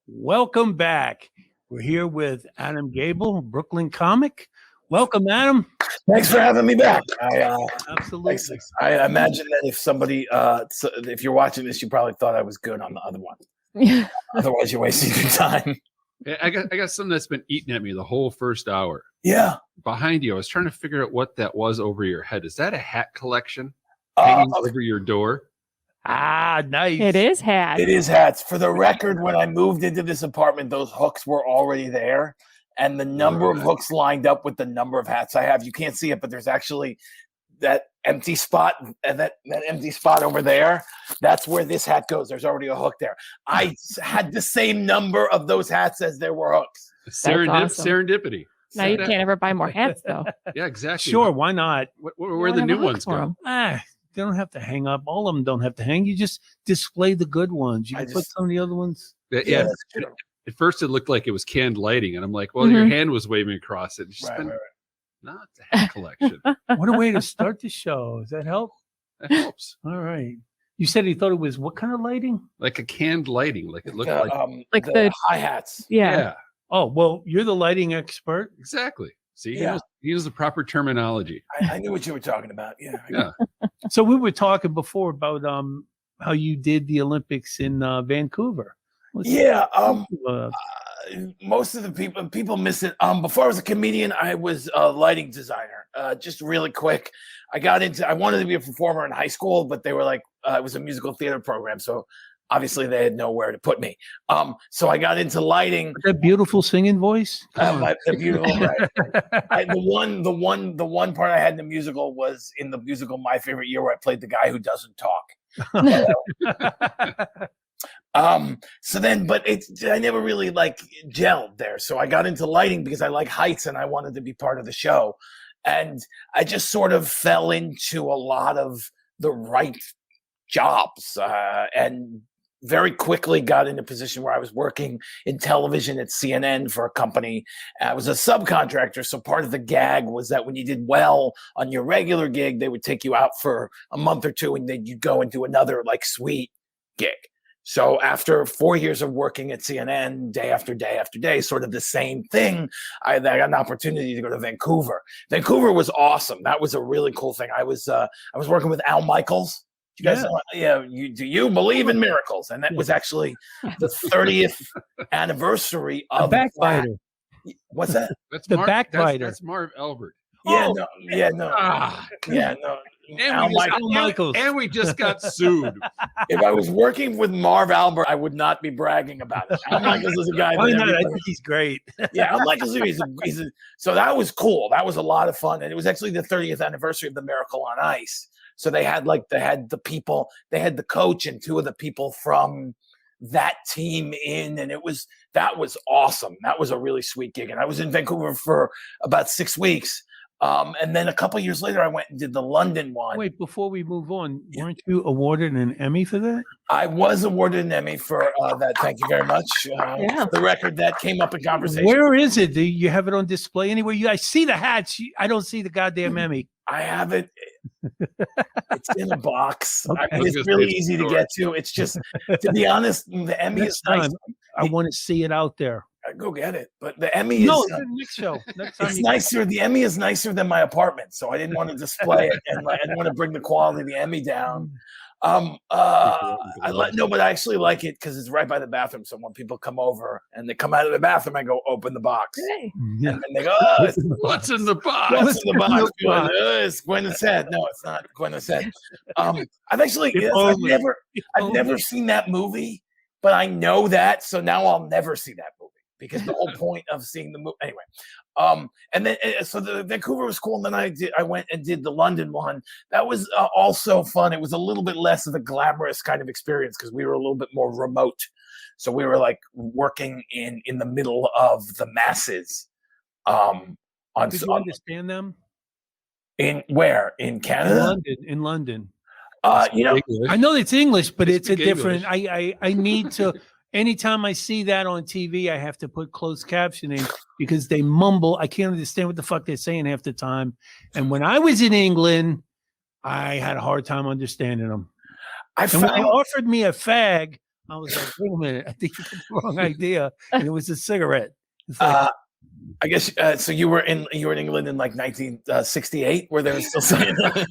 Welcome back. We're here with Adam Gabel, Brooklyn comic. Welcome, Adam. Thanks for having me back. Absolutely. I imagine that if somebody, if you're watching this, you probably thought I was good on the other one. Yeah. Otherwise, you're wasting your time. I got something that's been eating at me the whole first hour. Yeah. Behind you, I was trying to figure out what that was over your head. Is that a hat collection hanging over your door? Ah, nice. It is hats. It is hats. For the record, when I moved into this apartment, those hooks were already there. And the number of hooks lined up with the number of hats I have, you can't see it, but there's actually that empty spot, and that empty spot over there. That's where this hat goes. There's already a hook there. I had the same number of those hats as there were hooks. Awesome. Serendipity. Now you can't ever buy more hats, though. Yeah, exactly. Sure, why not? Where the new ones go? They don't have to hang up. All of them don't have to hang. You just display the good ones. You can put some of the other ones. Yeah. That's true. At first, it looked like it was canned lighting, and I'm like, "Well, your hand was waving across it." It's just been not a hat collection. What a way to start the show. Does that help? That helps. All right. You said he thought it was what kind of lighting? Like a canned lighting, like it looked Like the hi-hats. Yeah. Oh, well, you're the lighting expert. Exactly. See, he knows the proper terminology. I knew what you were talking about. Yeah. So we were talking before about how you did the Olympics in Vancouver. Most of the people miss it. Before I was a comedian, I was a lighting designer. Just really quick, I wanted to be a performer in high school, but they were like, it was a musical theater program, so obviously they had nowhere to put me. So I got into lighting. That beautiful singing voice. The beautiful. Right. The one part I had in the musical was in the musical My Favorite Year, where I played the guy who doesn't talk. I never really gelled there. So I got into lighting because I like heights and I wanted to be part of the show. And I just sort of fell into a lot of the right jobs and very quickly got in a position where I was working in television at CNN for a company. I was a subcontractor. So part of the gag was that when you did well on your regular gig, they would take you out for a month or two and then you'd go and do another sweet gig. So after 4 years of working at CNN day after day after day, sort of the same thing, I got an opportunity to go to Vancouver. Vancouver was awesome. That was a really cool thing. I was working with Al Michaels. You guys, do you believe in miracles? And that was actually the 30th anniversary of the Backbiter. What's that? That's the Backbiter. That's Marv Albert. No. Al Michaels. And we just got sued. If I was working with Marv Albert, I would not be bragging about it. Al Michaels is a guy. Why not? I think he's great. Al Michaels so that was cool. That was a lot of fun, and it was actually the 30th anniversary of the Miracle on Ice. So they had the coach and two of the people from that team in, and that was awesome. That was a really sweet gig, and I was in Vancouver for about 6 weeks. And then a couple of years later, I went and did the London one. Wait, before we move on, weren't you awarded an Emmy for that? I was awarded an Emmy for that. Thank you very much. For the record, that came up in conversation. Where is it? Do you have it on display anywhere? I see the hats. I don't see the goddamn Emmy. I have it. It's in a box. Okay. It's really easy to get to. It's just, to be honest, the Emmy is nice. I want to see it out there. Go get it. But the Emmy is next show. Next time it's nicer. The Emmy is nicer than my apartment, so I didn't want to display it, and I didn't want to bring the quality of the Emmy down. But I actually like it because it's right by the bathroom. So when people come over and they come out of the bathroom, I go open the box, and then they go, "Oh, what's in the box? What's in the box?" It's Gwyneth's head. No, it's not Gwyneth's head. I've never seen that movie, but I know that, so now I'll never see that movie. because the whole point of seeing the movie anyway. And then so the Vancouver was cool, and then I went and did the London one. That was also fun. It was a little bit less of a glamorous kind of experience because we were a little bit more remote. So we were like working in the middle of the masses. Did you understand them? In where? In Canada? In London. You know, English. I know it's English, but it's a different. English. I need to. Anytime I see that on TV, I have to put closed captioning because they mumble. I can't understand what the fuck they're saying half the time. And when I was in England, I had a hard time understanding them. When they offered me a fag, I was like, wait a minute, I think you got the wrong idea. And it was a cigarette. It's like, I guess so. You were in England in like 1968, where they were still saying that.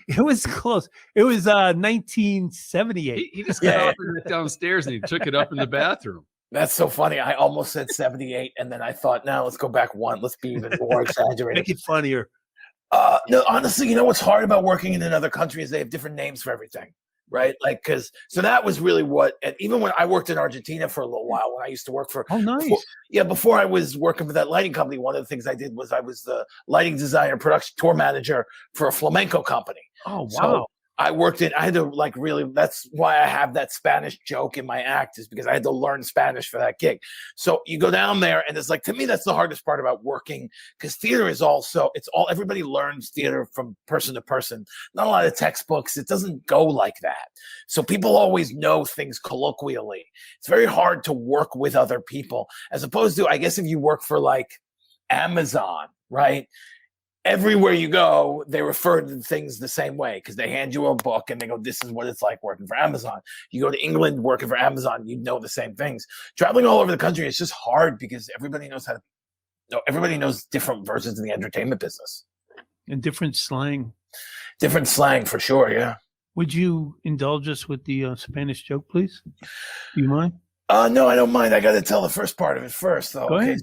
it was close. It was 1978. He just got offered it downstairs and he took it up in the bathroom. That's so funny. I almost said 78, and then I thought, now let's go back one. Let's be even more exaggerated. Make it funnier. No, honestly, you know what's hard about working in another country is they have different names for everything, right? Like, so that was really and even when I worked in Argentina for a little while, when I used to work for, before I was working for that lighting company, one of the things I did was I was the lighting designer, production tour manager for a flamenco company. Oh, wow. So I had to like really, that's why I have that Spanish joke in my act, is because I had to learn Spanish for that gig. So you go down there and it's like, to me, that's the hardest part about working, because theater is everybody learns theater from person to person. Not a lot of textbooks. It doesn't go like that. So people always know things colloquially. It's very hard to work with other people, as opposed to, I guess, if you work for like Amazon, right? Everywhere you go, they refer to things the same way because they hand you a book and they go, this is what it's like working for Amazon. You go to England working for Amazon, you know the same things. Traveling all over the country, it's just hard because everybody everybody knows different versions of the entertainment business. And different slang. Different slang for sure, yeah. Would you indulge us with the Spanish joke, please? Do you mind? No, I don't mind. I got to tell the first part of it first, though. Go ahead.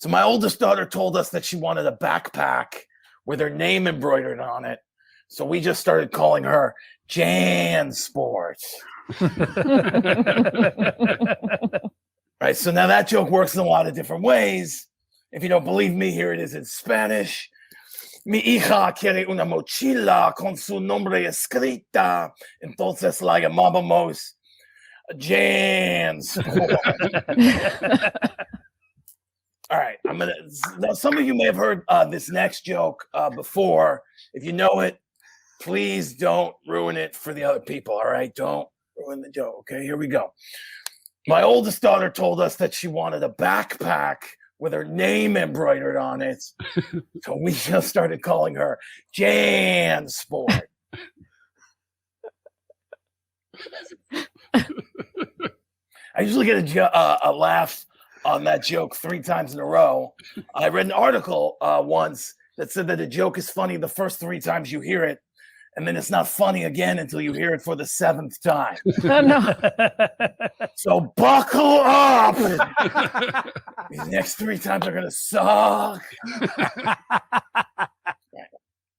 So my oldest daughter told us that she wanted a backpack with her name embroidered on it. So we just started calling her Jan Sport. Right. So now that joke works in a lot of different ways. If you don't believe me, here it is in Spanish. Mi hija quiere una mochila con su nombre escrita. Entonces la llamábamos Jan Sport. All right, now some of you may have heard this next joke before. If you know it, please don't ruin it for the other people, all right? Don't ruin the joke, okay? Here we go. My oldest daughter told us that she wanted a backpack with her name embroidered on it. So we just started calling her Jan Sport. I usually get a laugh on that joke 3 times in a row. I read an article once that said that a joke is funny the first 3 times you hear it, and then it's not funny again until you hear it for the 7th time. Oh, no. So buckle up. These next 3 times are gonna suck.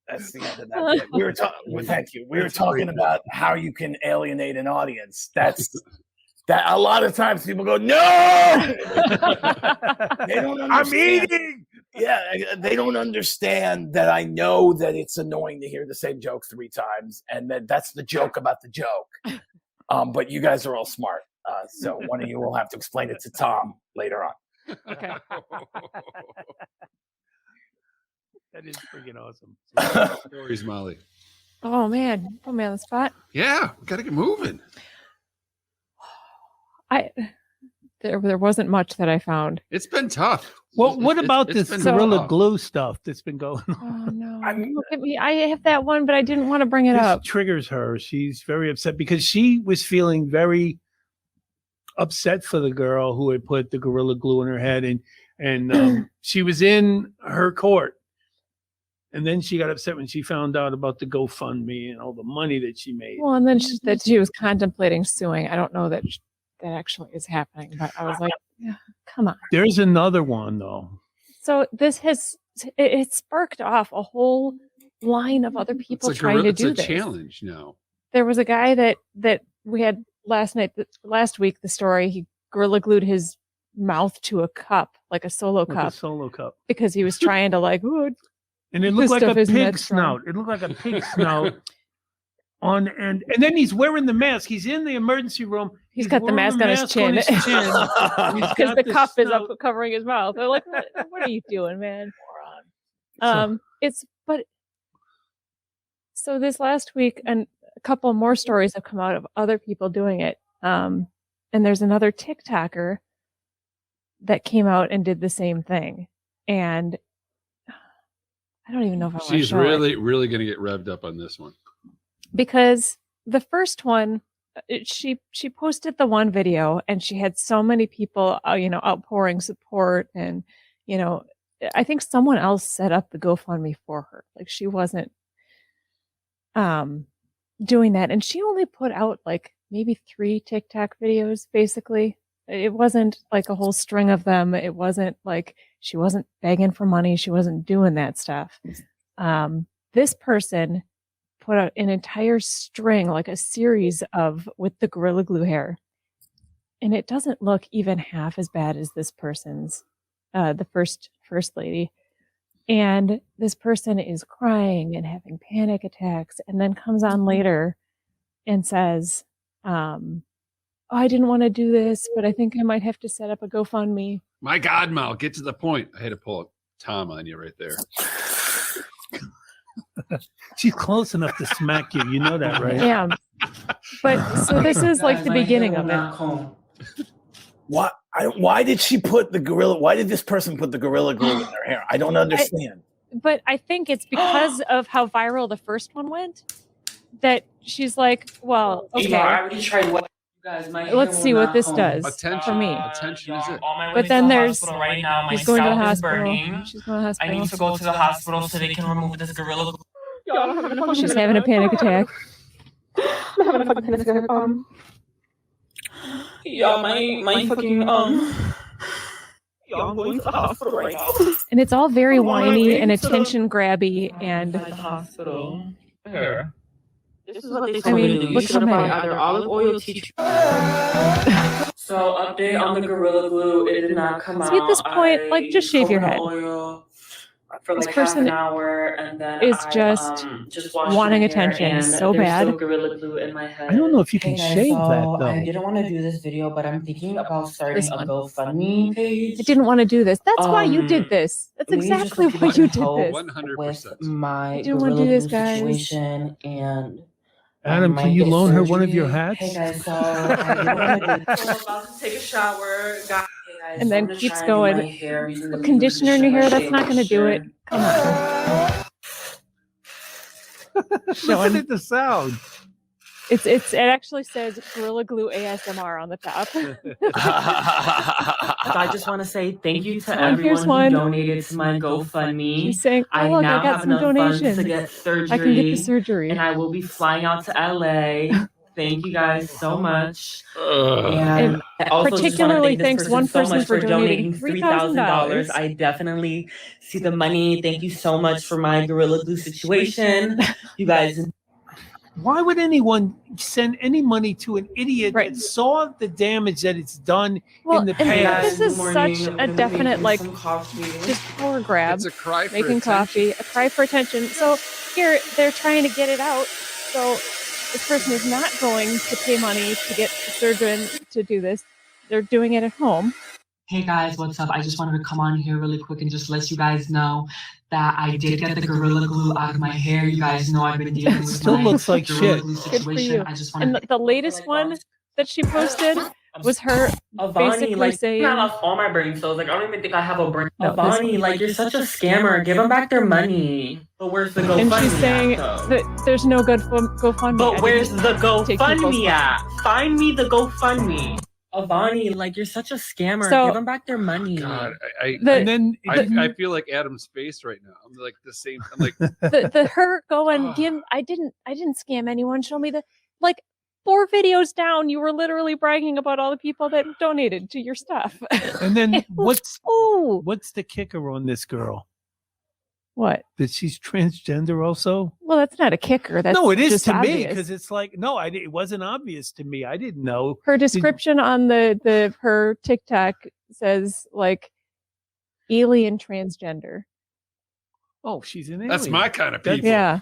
That's the end of that bit. We were talking. Thank you. We were talking about how you can alienate an audience. That a lot of times people go, no, they don't understand. I'm eating. Yeah, they don't understand that I know that it's annoying to hear the same joke 3 times, and that's the joke about the joke. But you guys are all smart, so one of you will have to explain it to Tom later on. Okay. That is freaking awesome. Stories, Molly. Oh, man. Put me on the spot. Yeah, we got to get moving. There wasn't much that I found. It's been tough. Well, what about this Gorrilla tough. Glue stuff that's been going on? Oh, no. Look at me. I have that one, but I didn't want to bring it up. Triggers her. She's very upset because she was feeling very upset for the girl who had put the Gorilla Glue in her head, and she was in her court. And then she got upset when she found out about the Gofundme and all the money that she made. Well, and then she was contemplating suing. I don't know that that actually is happening, but I was like, yeah, come on. There's another one, though. So this it sparked off a whole line of other people trying to do this. It's a challenge now. There was a guy that we had last week, the story, he Gorilla Glued his mouth to a cup, like a solo Like cup, a solo cup. because he was trying to like, ooh, And it This looked like stuff a isn't that pig strong. snout. It looked like a pig snout. And then he's wearing the mask. He's in the emergency room. He's got the wearing mask on his chin. He's because got the the cup is up snout. covering his mouth. They're like, what are you doing, man? So- So this last week, and a couple more stories have come out of other people doing it. And there's another TikToker that came out and did the same thing. And I don't even know if I want to She's show it. really going to get revved up on this one. Because the first one, she posted the one video and she had so many people, outpouring support. And, I think someone else set up the GoFundMe for her. Like she wasn't doing that. And she only put out like maybe 3 TikTok videos, basically. It wasn't like a whole string of them. It wasn't like she wasn't begging for money. She wasn't doing that stuff. This person put out an entire string, like a series with the Gorilla Glue hair. And it doesn't look even half as bad as this person's, the first lady. And this person is crying and having panic attacks, and then comes on later and says, I didn't want to do this, but I think I might have to set up a GoFundMe. My God, Mal, get to the point. I had to pull a Tom on you right there. She's close enough to smack you. You know that, right? Yeah. But so this is like the beginning of it. Why did she put the gorilla? Why did this person put the Gorilla Glue in their hair? I don't understand. But I think it's because of how viral the first one went that she's like, well, okay, I already tried what you guys might. let's see what this does Attention. for me. Attention is it. But then there's, right now. My she's going to the scalp is hospital. burning. She's going to the I hospital. need to go to the hospital so they can remove this Gorilla Glue. She's having a panic attack. I'm having a fucking panic attack. Yeah, my fucking yeah, I'm going to the hospital right now. And it's all very whiny and attention grabby, and At the hospital. Here. This is what they I told me mean, to do. You look should how apply many. either olive oil, tea tree. So update on the Gorilla Glue. It did not come out. See, at this point, like, just shave your head. Oil for This like half person an hour, and then is I, just washed wanting my hair, attention and so there's bad. still Gorilla Glue in my head. I don't know if you can Hey guys, shave so that I though. didn't want to do this video, but I'm thinking about starting This a one. GoFundMe page. I didn't want to do this. That's why you did Um, this. That's maybe just exactly so people why you can did help this. 100%. with my I didn't wanna Gorilla do this, Glue guys. situation, and Adam, I can might you get loan her one of your surgery. hats? Hey guys, so I didn't want to do this. So I'm about to take a shower. Hey guys, And so then I'm gonna keeps try and do going. my hair using the Put conditioner in your hair. That's shave not going to do it. texture. Come on. Listen at the sound. It actually says Gorilla Glue ASMR on the top. So I just want to say thank you to Oh, here's everyone one. who donated to my GoFundMe. She's saying, "Oh I look, now I got have some enough funds donations. to get surgery. I can get the surgery." And I will be flying out to LA. Thank you guys so much. Ugh. And I also just wanna particularly thank this thanks one so person much for donating $3,000. I definitely see the money. Thank you so much for my Gorilla Glue situation. You guys. Why would anyone send any money to an idiot Right. that saw the damage that it's done Well, in the and past? this is such a definite, like, just just power grab. It's a cry for Making attention. coffee, a cry for attention. So here they're trying to get it out. So this person is not going to pay money to get a surgeon to do this. They're doing it at home. Hey guys, what's up? I just wanted to come on here really quick and just let you guys know that I did get the Gorilla Glue out of my hair. You guys know I've been dealing with Still my looks like Gorilla shit. Glue Good for situation. you. I just And wanted the latest one that she posted was her basically like, saying, I lost all my brain cells. Like, I don't even think I have a brain. No, this Avani, one. like, you're such a scammer. Give them back their money. But where's the GoFundMe and she's saying at, though? that there's no good GoFundMe. But where's the take people's GoFundMe at? Find me the GoFundMe. Avani, like, you're such a scammer. So- Give them back their money. God, I The- And then I feel like Adam's face right now. I'm like the same. I'm like, the her going, I didn't scam anyone. Show me the, like, 4 videos down, you were literally bragging about all the people that donated to your stuff. and then what's Oh, the kicker on this girl? What? That she's transgender also? Well, that's not a kicker. That's No, it is just to me obvious. because it's like, no, it wasn't obvious to me. I didn't know. Her description on her TikTok says like alien transgender. Oh, she's an alien. That's my kind of people. Yeah.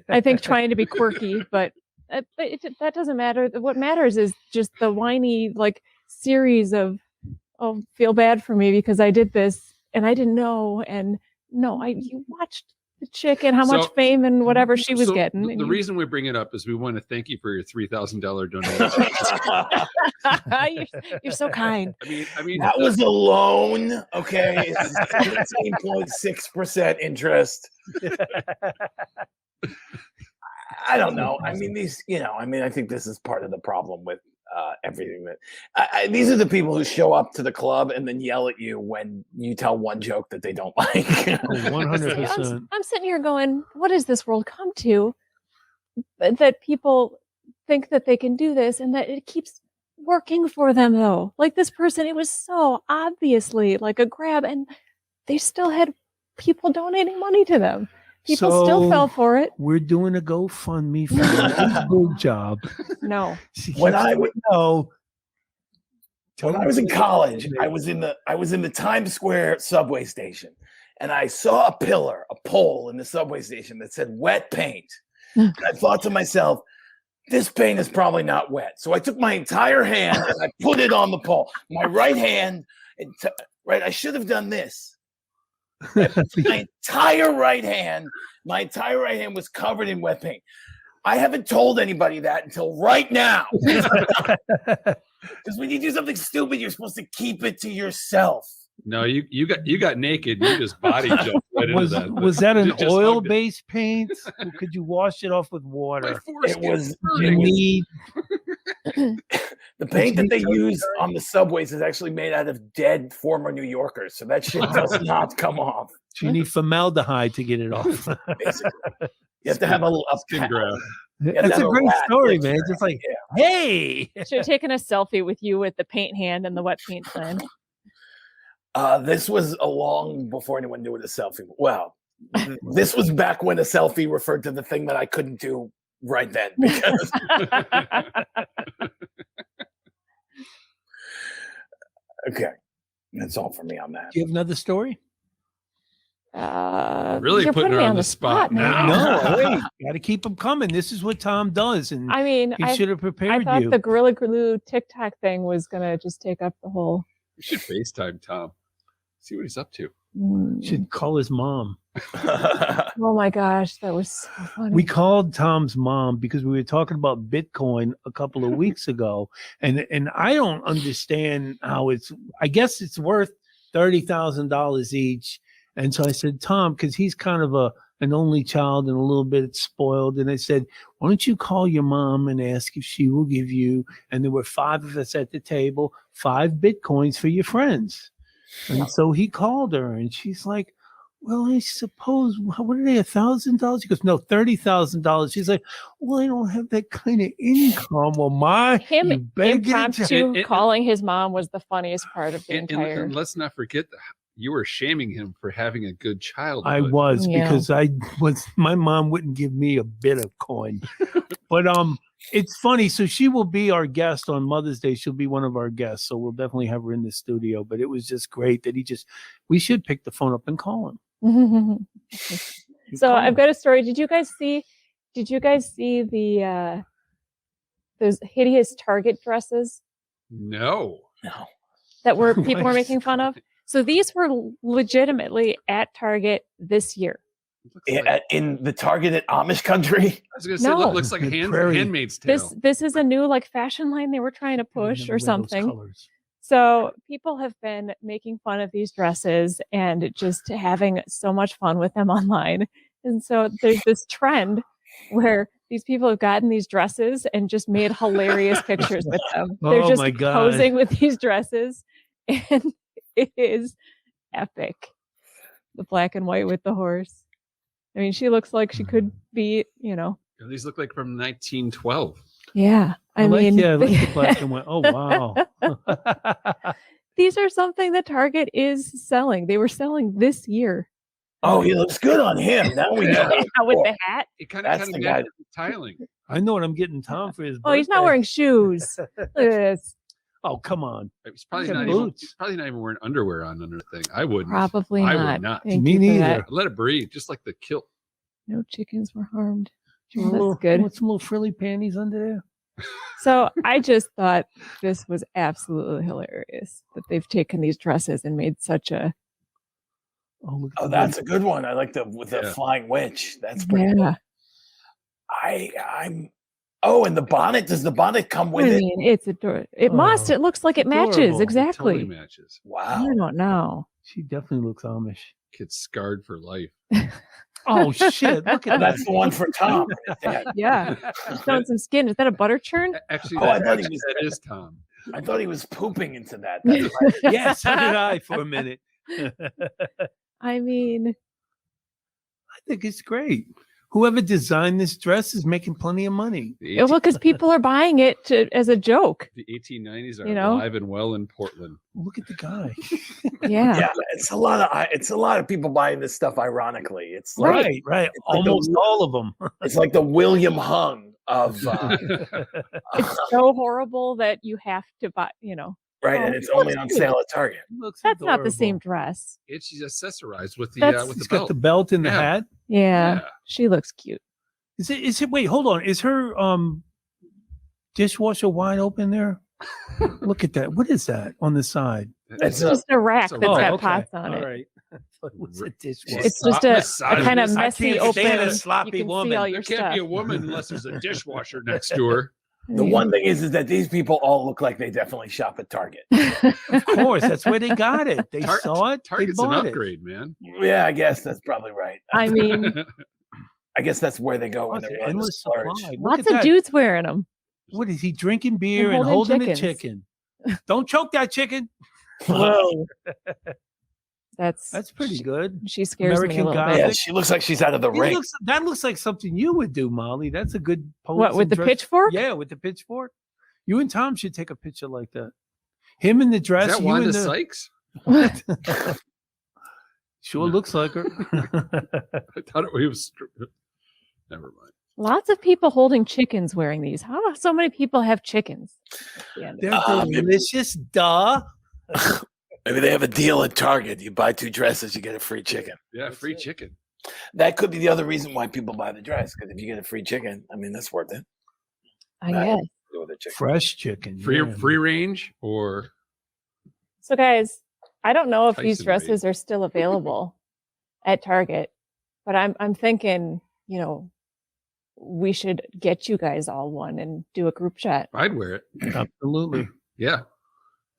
I think trying to be quirky, but that doesn't matter. What matters is just the whiny like series of, oh, feel bad for me because I did this and I didn't know. And no, you watched the chick and how much fame and whatever she was getting. The reason we bring it up is we want to thank you for your $3,000 donation. You're so kind. I mean that was a loan. Okay, 17.6% interest. I don't know. I mean, I think this is part of the problem with everything that these are the people who show up to the club and then yell at you when you tell one joke that they don't like. 100%. I'm sitting here going, what has this world come to? That people think that they can do this and that it keeps working for them though. Like this person, it was so obviously like a grab and they still had people donating money to them. People still fell for it. We're doing a GoFundMe for a good job. No. When I was in college, I was in the Times Square subway station, and I saw a pole in the subway station that said "wet paint." And I thought to myself, "This paint is probably not wet." So I took my entire hand and I put it on the pole. My right hand, I should have done this. My entire right hand was covered in wet paint. I haven't told anybody that until right now. Because when you do something stupid, you're supposed to keep it to yourself. No, you got naked. You just body jumped right into that. Was that an oil-based paint? Or could you wash it off with water? It was the paint that they use on the subways is actually made out of dead former New Yorkers, so that shit does not come off. You need formaldehyde to get it off. Basically, you have to have a skin graft. That's a great story, man. Just like, hey, should have taken a selfie with you with the paint hand and the wet paint pen. This was a long before anyone knew what a selfie. Well, this was back when a selfie referred to the thing that I couldn't do right then. Because okay, that's all for me on that. Do you have another story? Really you're putting her on the spot now. No, wait, got to keep them coming. This is what Tom does, and I mean, he should have prepared I thought you. the Gorrilla Glue TikTok thing was gonna just take up the whole. We should FaceTime Tom. See what he's up to. Should call his mom. Oh my gosh, that was so funny. We called Tom's mom because we were talking about Bitcoin a couple of weeks ago, and I don't understand how I guess it's worth $30,000 each. And so I said, Tom, because he's kind of an only child and a little bit spoiled, and I said, why don't you call your mom and ask if she will give you? And there were 5 of us at the table, 5 Bitcoins for your friends. And so he called her, and she's like, well, I suppose, what are they, $1,000? He goes, no, $30,000. She's like, well, I don't have that kind of income. Well, him impromptu calling his mom was the funniest part of the entire. And let's not forget that you were shaming him for having a good childhood. I was, because my mom wouldn't give me a bit of coin. But it's funny. So she will be our guest on Mother's Day. She'll be one of our guests. So we'll definitely have her in the studio. But it was just great that we should pick the phone up and call him. So I've got a story. Did you guys see the those hideous Target dresses? No. That people were making fun of? So these were legitimately at Target this year. In the Target Amish country? I was going to say, it looks like Handmaid's Tale. This is a new fashion line they were trying to push or something. So people have been making fun of these dresses and just having so much fun with them online. And so there's this trend where these people have gotten these dresses and just made hilarious pictures with them. They're just posing with these dresses, and it is epic. The black and white with the horse. I mean, she looks like she could be, These look like from 1912. Yeah. I mean, like the black and white. Oh, wow. These are something that Target is selling. They were selling this year Oh, he looks good on him. Now we know. With the hat. It kind That's of the guy. matches the tiling. I know what I'm getting Tom for his birthday. Oh, he's not wearing shoes. Look at this. Oh, come on. He's probably Look at not even. boots. He's probably not even wearing underwear on under the thing. I wouldn't. Probably I not. would not. Thank Me you for that. neither. Let it breathe, just like the kilt. No chickens were harmed. Some Well, little- that's good. Some little frilly panties under there. So I just thought this was absolutely hilarious that they've taken these dresses and made such a Oh, look. Oh, that's a good one. I like the with the Yeah. flying witch. That's pretty. yeah. I'm. Oh, and the bonnet. Does the bonnet come with I it? mean, it's adorable. It must. Oh, It looks like it matches adorable. It exactly. Totally matches. Wow. I don't know. She definitely looks Amish. Kid's scarred for life. Oh shit! Look at that. That's the one for Tom. Yeah. Yeah, showing some skin. Is that a butter churn? Actually, Oh, I that, thought he actually, was- that is Tom. I thought he was pooping into that. That's why. Yes, so did I for a minute. I mean, I think it's great. Whoever designed this dress is making plenty of money. The, well, because people are buying it as a joke. the 1890s are You know? alive and well in Portland. Look at the guy. Yeah. Yeah, it's a lot of people buying this stuff. Ironically, it's like Right, right. It's like Almost all of them. it's like the William Hung of It's so horrible that you have to buy, right, Oh, and it's it only looks on cute. sale at Target. Looks That's not the adorable. same dress. She's accessorized with That's- the It's got belt. the belt and the Yeah. hat. Yeah, Yeah. she looks cute. Is it wait, hold on. Is her dishwasher wide open there? Look at that. What is that on the side? It's It's a- just a rack it's a that's rack. got okay. pots on All it. right. I thought it was a dishwasher. It's just a Massage kind of this. I messy can't open. stand a you sloppy can see woman. all There your can't stuff. be a woman unless there's a dishwasher next to her. The one thing is that these people all look like they definitely shop at Target. Of course, that's where they got it. They Tar- saw it. Target's they an bought upgrade, man. Yeah, I guess that's probably right. I mean, I guess that's where they go when It. they're Oh, endless splurge. supply. Look lots at of that. dudes wearing them. What is he drinking beer and holding holding a chickens. chicken? Don't choke that chicken. Whoa. That's pretty good. She scares me a American little Gothic. Yeah, bit. she looks like she's out of the ring. That looks like something you would do, Molly. That's a good pose. What, with and the dress. pitchfork? Yeah, with the pitchfork. You and Tom should take a picture like that. Him in the dress. Is that you Wanda in the, Sykes? Sure looks like her. I thought it was. Never mind. Lots of people holding chickens wearing these. How do so many people have chickens? Yeah. They're maybe- delicious, duh. Maybe they have a deal at Target. You buy 2 dresses, you get a free chicken. Yeah, That's free it. chicken. That could be the other reason why people buy the dress. Because if you get a free chicken, I mean, that's worth it. I Right. guess. Go with a chicken. Fresh chicken. Free yeah. free range or So, guys, I don't know if these Tyson dresses are still available at Target, but I'm thinking, we should get you guys all one and do a group chat. I'd wear it. Absolutely. Yeah.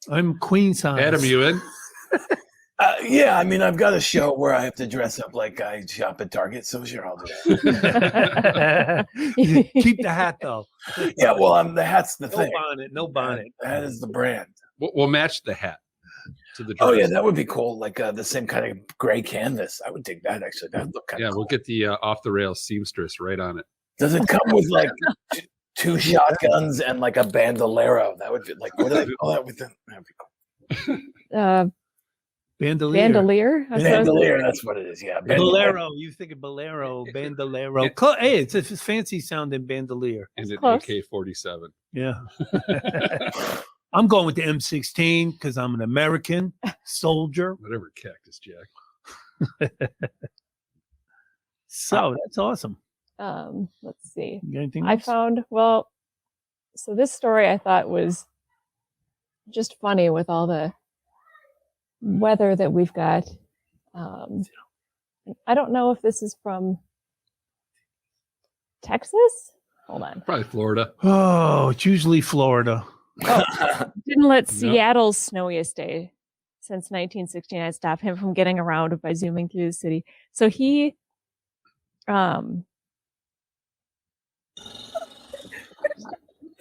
I'm queen size. Adam, you in? Yeah, I mean, I've got a show where I have to dress up like I shop at Target, so sure, I'll do that. Keep the hat though. Yeah, well, the hat's the No thing. bonnet. No bonnet. The hat is the brand. We'll match the hat to the dress. Oh yeah, that would be cool. Like the same kind of gray canvas. I would dig that actually. That'd look kind Yeah, of cool. we'll get the off the rails seamstress right on it. Does it come with like 2 shotguns and like a bandolero? That would be like, what do they call that with the? That'd be cool. Bandolier. Bandolier? I suppose. Bandolier, that's what it is. Yeah, Bolero. You think of bolero, bandolero. Hey, it's a fancy sounding bandolier. And an Close. AK-47. Yeah. I'm going with the M16 because I'm an American soldier. Whatever, Cactus Jack. So that's awesome. Let's see. You got anything I else? found, so this story I thought was just funny with all the weather that we've got. I don't know if this is from Texas. Hold on. Probably Florida. Oh, it's usually Florida. Didn't let Yep. Seattle's snowiest day since 1969 stop him from getting around by zooming through the city. So he,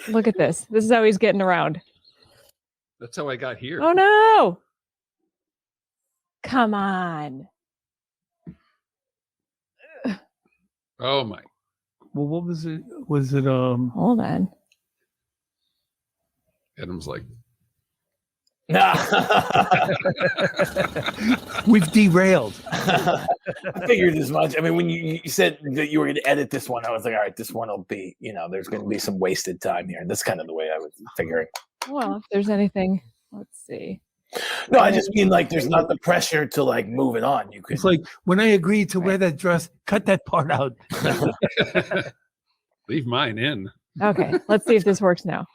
look at this. This is how he's getting around. That's how I got here. Oh no! Come on. Oh my. Well, what was it? Was it Hold on. Adam's like, We've derailed. I figured as much. I mean, when you said that you were going to edit this one, I was like, all right, this one will be, there's going to be some wasted time here. That's kind of the way I was figuring. Well, if there's anything, let's see. No, I just mean like there's not the pressure to like move it on. You could. It's like when I agreed to wear that dress, cut that part out. Leave mine in. Okay, let's see if this works now.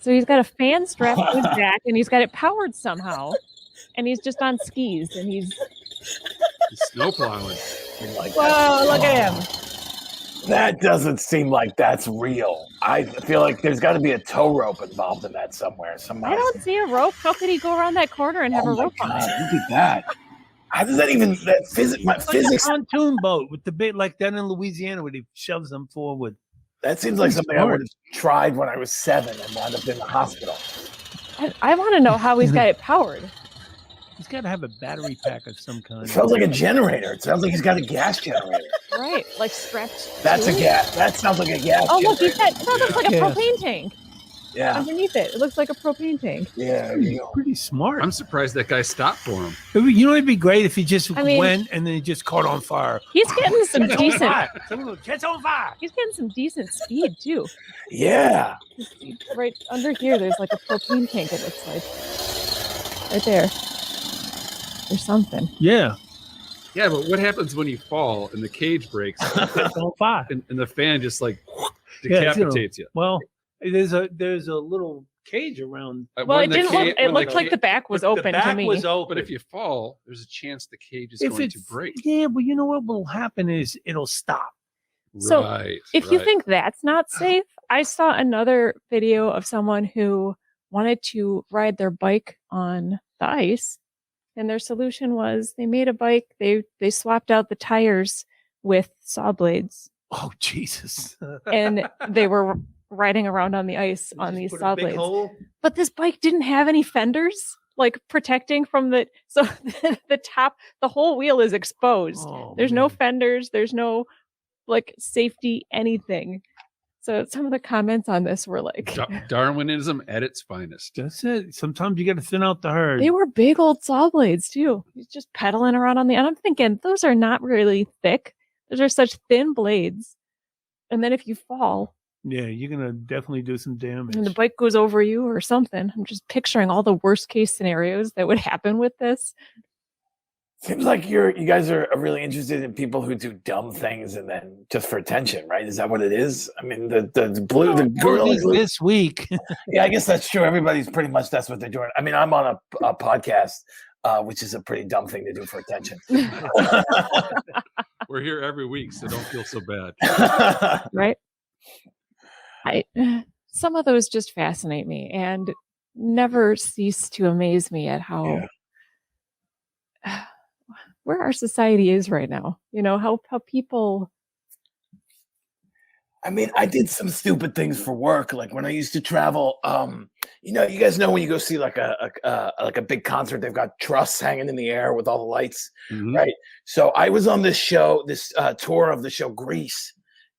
So he's got a fan strapped to his back, and he's got it powered somehow, and he's just on skis, and he's snowplowing. Like whoa! Look at him. That doesn't seem like that's real. I feel like there's got to be a tow rope involved in that somewhere. I don't see a rope. How could he go around that corner and have a rope on it? Look at that. How does that even physics? Like a pontoon boat with the bit like that in Louisiana where he shoves them forward. That seems like something I would have tried when I was 7 and wound up in the hospital. I want to know how he's got it powered. He's got to have a battery pack of some kind. It sounds like a generator. It sounds like he's got a gas generator. Right, like strapped. That's a gas. That sounds like a gas. Oh, look, that looks like a propane tank. Yeah. Underneath it looks like a propane tank. Yeah, pretty smart. I'm surprised that guy stopped for him. You know, it'd be great if he just went and then he just caught on fire. He's getting some decent. It's on fire. He's getting some decent speed too. Yeah. Right under here, there's like a propane tank. It looks like right there. There's something. Yeah. Yeah, but what happens when you fall and the cage breaks? It's on fire. And the fan just like decapitates you. Well, there's a little cage around. Well, it didn't look. It looked like the back was open to me. Was open. But if you fall, there's a chance the cage is going to break. Yeah, but you know what will happen is it'll stop. So if you think that's not safe, I saw another video of someone who wanted to ride their bike on the ice, and their solution was they made a bike. They swapped out the tires with saw blades. Oh Jesus! And they were riding around on the ice on these saw blades. But this bike didn't have any fenders like protecting from the the whole wheel is exposed. There's no fenders, there's no like safety anything. So some of the comments on this were like Darwinism at its finest. That's it. Sometimes you got to thin out the herd. They were big old saw blades too. He's just pedaling around on the, and I'm thinking those are not really thick. Those are such thin blades. And then if you fall, yeah, you're going to definitely do some damage. And the bike goes over you or something. I'm just picturing all the worst case scenarios that would happen with this. Seems like you guys are really interested in people who do dumb things and then just for attention, right? Is that what it is? I mean, the Gorrilla Glue this week. Yeah, I guess that's true. Everybody's pretty much that's what they're doing. I mean, I'm on a podcast, which is a pretty dumb thing to do for attention. We're here every week, so don't feel so bad. Right? Some of those just fascinate me and never cease to amaze me at how where our society is right now. You know, how people. I mean, I did some stupid things for work, like when I used to travel. You guys know when you go see like a big concert, they've got trusses hanging in the air with all the lights, right? So I was on this tour of the show Grease,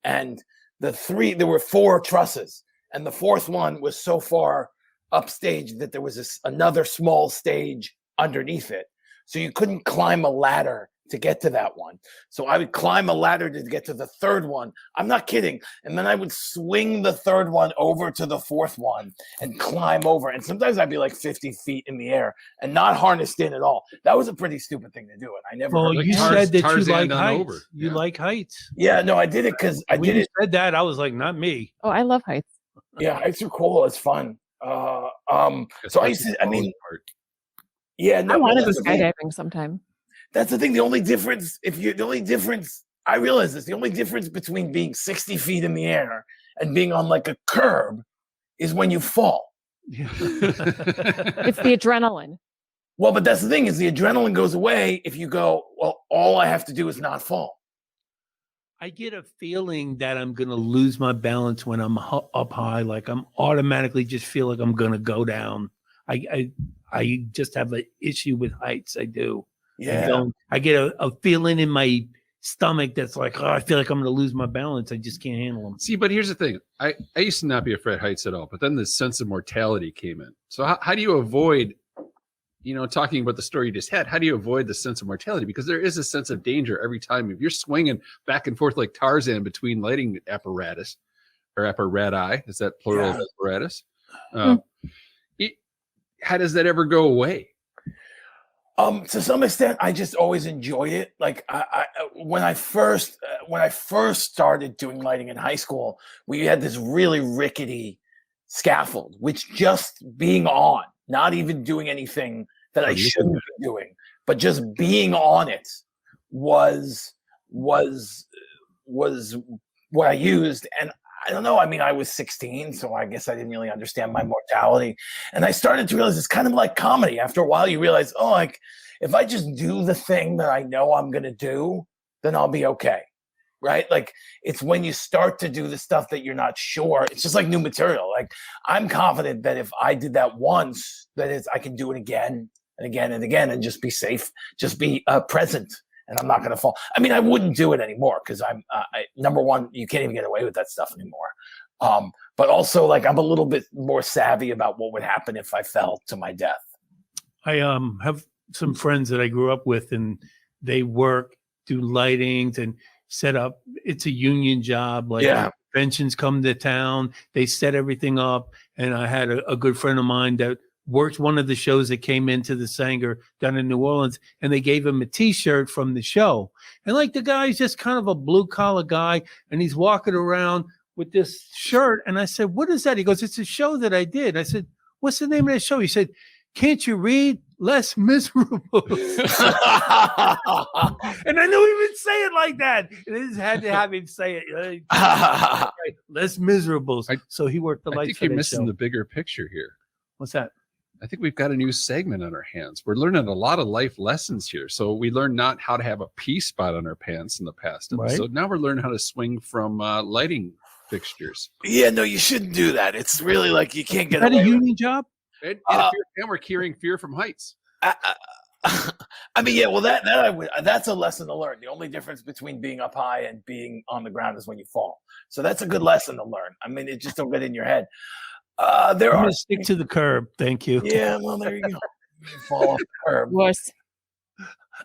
and there were 4 trusses, and the 4th one was so far upstage that there was another small stage underneath it. So you couldn't climb a ladder to get to that one. So I would climb a ladder to get to the 3rd one. I'm not kidding. And then I would swing the 3rd one over to the 4th one and climb over. And sometimes I'd be like 50 feet in the air and not harnessed in at all. That was a pretty stupid thing to do. And I never. Well, you said that you like heights. Over. You like heights. Yeah, no, I did it because I did it. You said that, I was like, not me. Oh, I love heights. Yeah, heights are cool. It's fun. So I used to. I mean. Yeah, no, I want to go skydiving sometime. That's the thing. The only difference, I realize this, the only difference between being 60 feet in the air and being on like a curb is when you fall. Yeah. It's the adrenaline. Well, but that's the thing is the adrenaline goes away if you go, well, all I have to do is not fall. I get a feeling that I'm going to lose my balance when I'm up high. Like I'm automatically just feel like I'm going to go down. I just have an issue with heights. I do. Yeah. I get a feeling in my stomach that's like, oh, I feel like I'm going to lose my balance. I just can't handle them. See, but here's the thing. I used to not be afraid of heights at all, but then the sense of mortality came in. So how do you avoid, talking about the story you just had, how do you avoid the sense of mortality? Because there is a sense of danger every time. If you're swinging back and forth like Tarzan between lighting apparatus or apparati, is that plural of apparatus? How does that ever go away? To some extent, I just always enjoyed it. Like when I first started doing lighting in high school, we had this really rickety scaffold, which just being on, not even doing anything that I shouldn't be doing, but just being on it was what I used. And I don't know. I mean, I was 16, so I guess I didn't really understand my mortality. And I started to realize it's kind of like comedy. After a while, you realize, oh, like if I just do the thing that I know I'm going to do, then I'll be okay. Right? Like it's when you start to do the stuff that you're not sure. It's just like new material. Like I'm confident that if I did that once, I can do it again and again and again and just be safe, just be present. And I'm not going to fall. I mean, I wouldn't do it anymore because number one, you can't even get away with that stuff anymore. But also, like, I'm a little bit more savvy about what would happen if I fell to my death. I have some friends that I grew up with, and they do lightings and set up. It's a union job. Like conventions come to town, they set everything up. And I had a good friend of mine that worked one of the shows that came into the Sanger down in New Orleans, and they gave him a T-shirt from the show. And like the guy's just kind of a blue collar guy, and he's walking around with this shirt. And I said, "What is that?" He goes, "It's a show that I did." I said, "What's the name of that show?" He said, "Can't you read? Less Miserable." And I knew he would say it like that. And I just had to have him say it. Less Miserable. So he worked the lights. I think you're missing the bigger picture here. What's that? I think we've got a new segment on our hands. We're learning a lot of life lessons here. So we learned not how to have a pea spot on our pants in the past episode. Right. Now we're learning how to swing from lighting fixtures. Yeah, no, you shouldn't do that. It's really like you can't get away. Is that a union job? And we're curing fear from heights. I mean, yeah, well, that's a lesson to learn. The only difference between being up high and being on the ground is when you fall. So that's a good lesson to learn. I mean, it just don't get in your head. I'm gonna stick to the curb. Thank you. Yeah, well, there you go. You fall off the curb. Worse.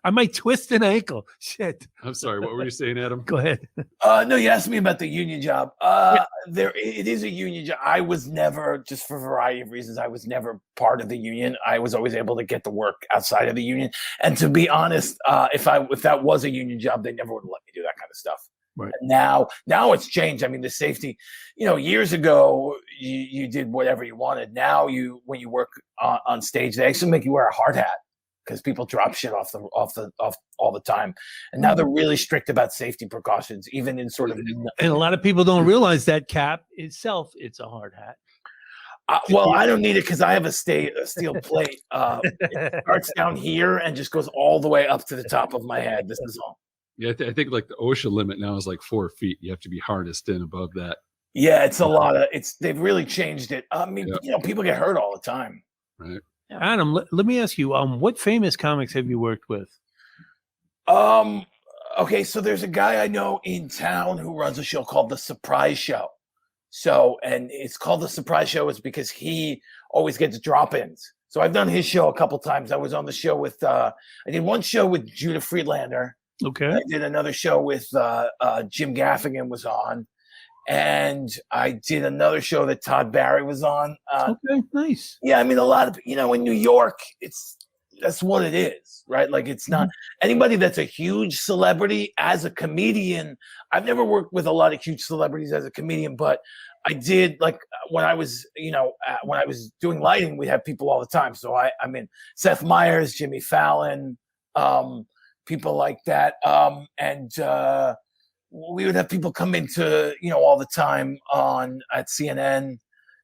I might twist an ankle. Shit. I'm sorry. What were you saying, Adam? Go ahead. No, you asked me about the union job. It is a union job. I was never, just for a variety of reasons, I was never part of the union. I was always able to get the work outside of the union. And to be honest, if that was a union job, they never would have let me do that kind of stuff. Right. Now it's changed. I mean, the safety, years ago, you did whatever you wanted. Now when you work on stage, they actually make you wear a hard hat because people drop shit off all the time. And now they're really strict about safety precautions, even in sort of. And a lot of people don't realize that cap itself, it's a hard hat. Well, I don't need it because I have a steel plate. It starts down here and just goes all the way up to the top of my head. This is all. Yeah, I think like the OSHA limit now is like 4 feet. You have to be harnessed in above that. Yeah, it's a lot of. They've really changed it. I mean, people get hurt all the time. Right. Adam, let me ask you, what famous comics have you worked with? Okay, so there's a guy I know in town who runs a show called The Surprise Show. So, and it's called The Surprise Show is because he always gets drop-ins. So I've done his show a couple times. I was on the show with, I did one show with Judah Friedlander. Okay. I did another show with Jim Gaffigan was on. And I did another show that Todd Barry was on. Okay, nice. Yeah, I mean, a lot of, in New York, that's what it is, right? Like, it's not anybody that's a huge celebrity as a comedian. I've never worked with a lot of huge celebrities as a comedian, but I did, like, when I was doing lighting, we had people all the time. So I mean, Seth Meyers, Jimmy Fallon, people like that. And we would have people come into, all the time at CNN.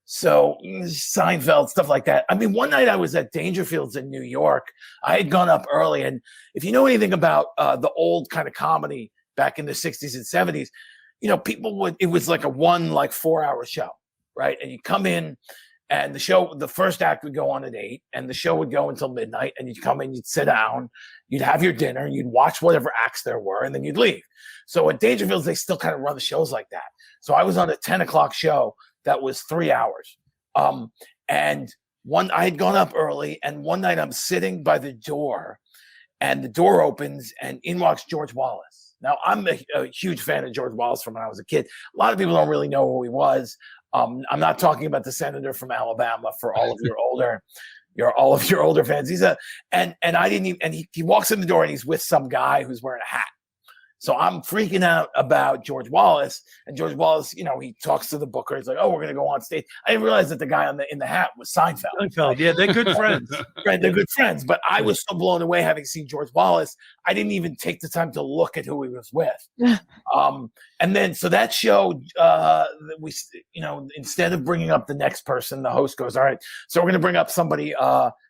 So Seinfeld, stuff like that. I mean, one night I was at Dangerfields in New York. I had gone up early. And if you know anything about the old kind of comedy back in the 60s and 70s, people it was like a 4 hour show, right? And you come in And the first act would go on at 8, and the show would go until midnight. And you'd come in, you'd sit down, you'd have your dinner, you'd watch whatever acts there were, and then you'd leave. So at Dangerfields, they still kind of run the shows like that. So I was on a 10 o'clock show that was 3 hours. And I had gone up early, and one night I'm sitting by the door, and the door opens, and in walks George Wallace. Now, I'm a huge fan of George Wallace from when I was a kid. A lot of people don't really know who he was. I'm not talking about the senator from Alabama for all of your older fans. And I didn't even, and he walks in the door and he's with some guy who's wearing a hat. So I'm freaking out about George Wallace, and George Wallace, you know, he talks to the booker. He's like, "Oh, we're going to go on stage." I didn't realize that the guy in the hat was Seinfeld. Seinfeld, yeah, they're good friends. Right, they're good friends. But I was so blown away having seen George Wallace, I didn't even take the time to look at who he was with. And then, so that show, we, you know, instead of bringing up the next person, the host goes, "All right, so we're going to bring up somebody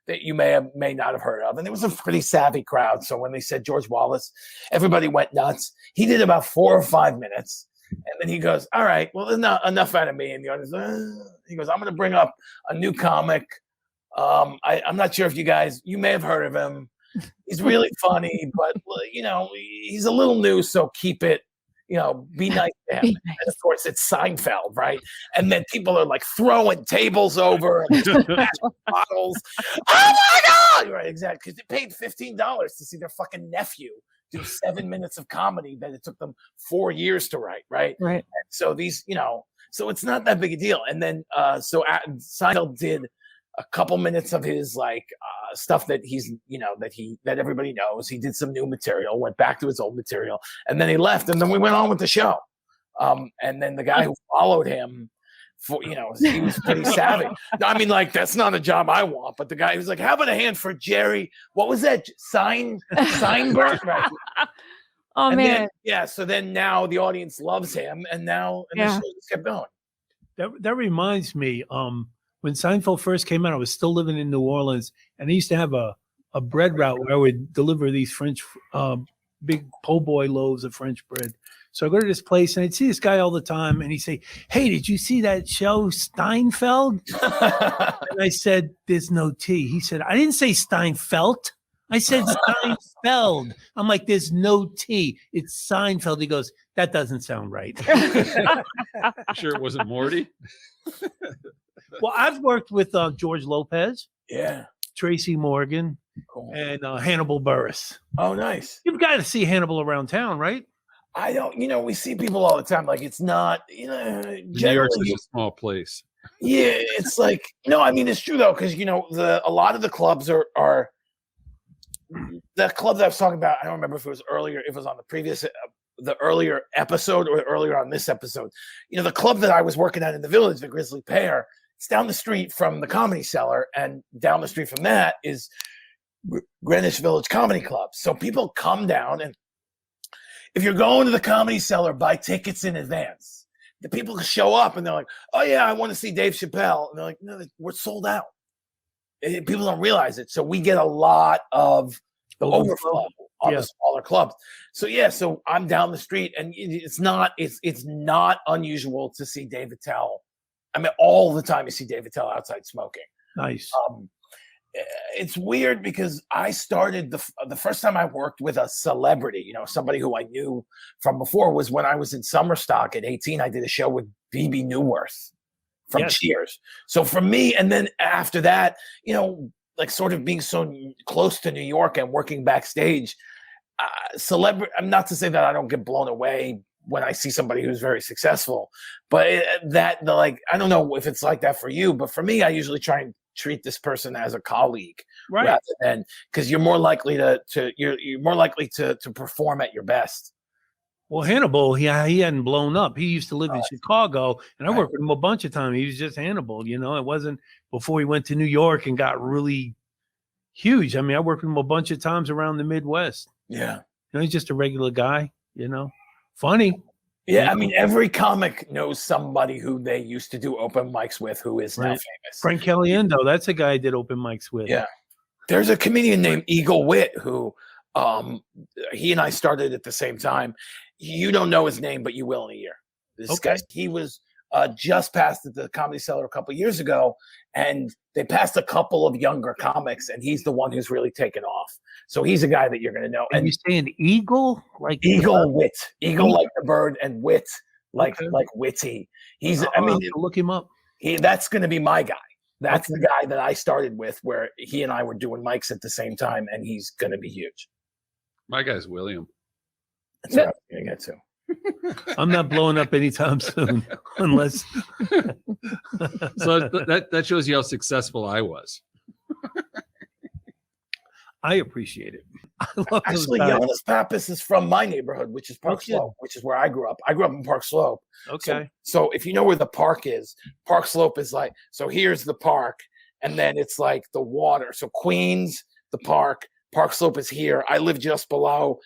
that you may not have heard of." And it was a pretty savvy crowd. So when they said George Wallace, everybody went nuts. He did about 4 or 5 minutes. And then he goes, "All right, well, there's not enough out of me." And the audience, he goes, "I'm going to bring up a new comic. I'm not sure if you may have heard of him. He's really funny, but, you know, he's a little new, so keep it, you know, be nice to him." And of course, it's Seinfeld, right? And then people are like throwing tables over and bottles. "Oh my God!" Right, exactly. Because they paid $15 to see their fucking nephew do 7 minutes of comedy that it took them 4 years to write, right? Right. And so these, you know, so it's not that big a deal. And then, Seinfeld did a couple minutes of his stuff that he's, you know, that everybody knows. He did some new material, went back to his old material, and then he left, and then we went on with the show. And then the guy who followed him, he was pretty savvy. No, I mean, like, that's not a job I want, but the guy was like, "How about a hand for Jerry?" What was that? Seinberg? Right. Oh, And man. then, so then now the audience loves him, and the show just kept going. That reminds me, when Seinfeld first came out, I was still living in New Orleans, and I used to have a bread route where I would deliver these French, big po' boy loaves of French bread. So I go to this place, and I'd see this guy all the time, and he'd say, "Hey, did you see that show Steinfeld?" And I said, "There's no T." He said, "I didn't say Steinfeld. I said Seinfeld." I'm like, "There's no T. It's Seinfeld." He goes, "That doesn't sound right." Sure it wasn't Morty? Well, I've worked with George Lopez, Yeah. Tracy Morgan, Cool. and Hannibal Buress. Oh, nice. You've got to see Hannibal around town, right? I don't, we see people all the time. Like, it's not, New York's generally, such a small place. yeah, it's like, no, I mean, it's true though. Cause a lot of the clubs are the club that I was talking about. I don't remember if it was earlier, if it was on the earlier episode or earlier on this episode. The club that I was working at in the Village, the Grizzly Pear, it's down the street from the Comedy Cellar, and down the street from that is Greenwich Village Comedy Club. So people come down, and if you're going to the Comedy Cellar, buy tickets in advance. The people show up and they're like, "Oh yeah, I want to see Dave Chappelle." And they're like, "No, we're sold out." People don't realize it. So we get a lot of the overflow on the smaller clubs. So I'm down the street, and it's not unusual to see Dave Attell. I mean, all the time you see Dave Attell outside smoking. Nice. It's weird because I started the first time I worked with a celebrity, somebody who I knew from before, was when I was in summer stock at 18. I did a show with BB Newworth from Cheers. So for me, and then after that, like sort of being so close to New York and working backstage, celebrity. I'm not to say that I don't get blown away when I see somebody who's very successful, but I don't know if it's like that for you, but for me, I usually try and treat this person as a colleague, right? Rather than, because you're more likely to perform at your best. Well, Hannibal, he hadn't blown up. He used to live in Chicago, and I worked with him a bunch of times. He was just Hannibal, It wasn't before he went to New York and got really huge. I mean, I worked with him a bunch of times around the Midwest. Yeah, he's just a regular guy, funny. Yeah, I mean, every comic knows somebody who they used to do open mics with who is now famous. Frank Caliendo, that's a guy I did open mics with. Yeah. There's a comedian named Eagle Witt who he and I started at the same time. You don't know his name, but you will in a year. This guy, he was just passed at the Comedy Cellar a couple years ago, and they passed a couple of younger comics, and he's the one who's really taken off. So he's a guy that you're going to know. And you're saying Eagle? Like Eagle Wit. Eagle like the bird, and Wit like witty. He's, I mean, look him up. That's going to be my guy. That's the guy that I started with, where he and I were doing mics at the same time, and he's going to be huge. My guy's William. That's what I was going to get to. I'm not blowing up anytime soon, unless. So that shows you how successful I was. I appreciate it. I love Actually, Giannis Pappas is from my neighborhood, which is Park Slope, which is where I grew up. I grew up in Park Slope. Okay. So if you know where the park is, Park Slope is like, so here's the park, and then it's like the water. So Queens, the Park Slope is here. I live just below.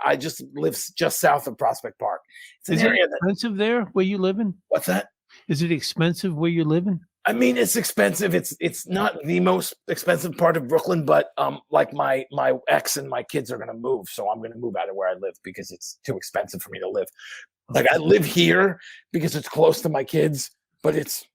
I just live just south of Prospect Park. Is it expensive there where you living? What's that? Is it expensive where you're living? I mean, it's expensive. It's not the most expensive part of Brooklyn, but like my ex and my kids are going to move, so I'm going to move out of where I live because it's too expensive for me to live. Like I live here because it's close to my kids, but it's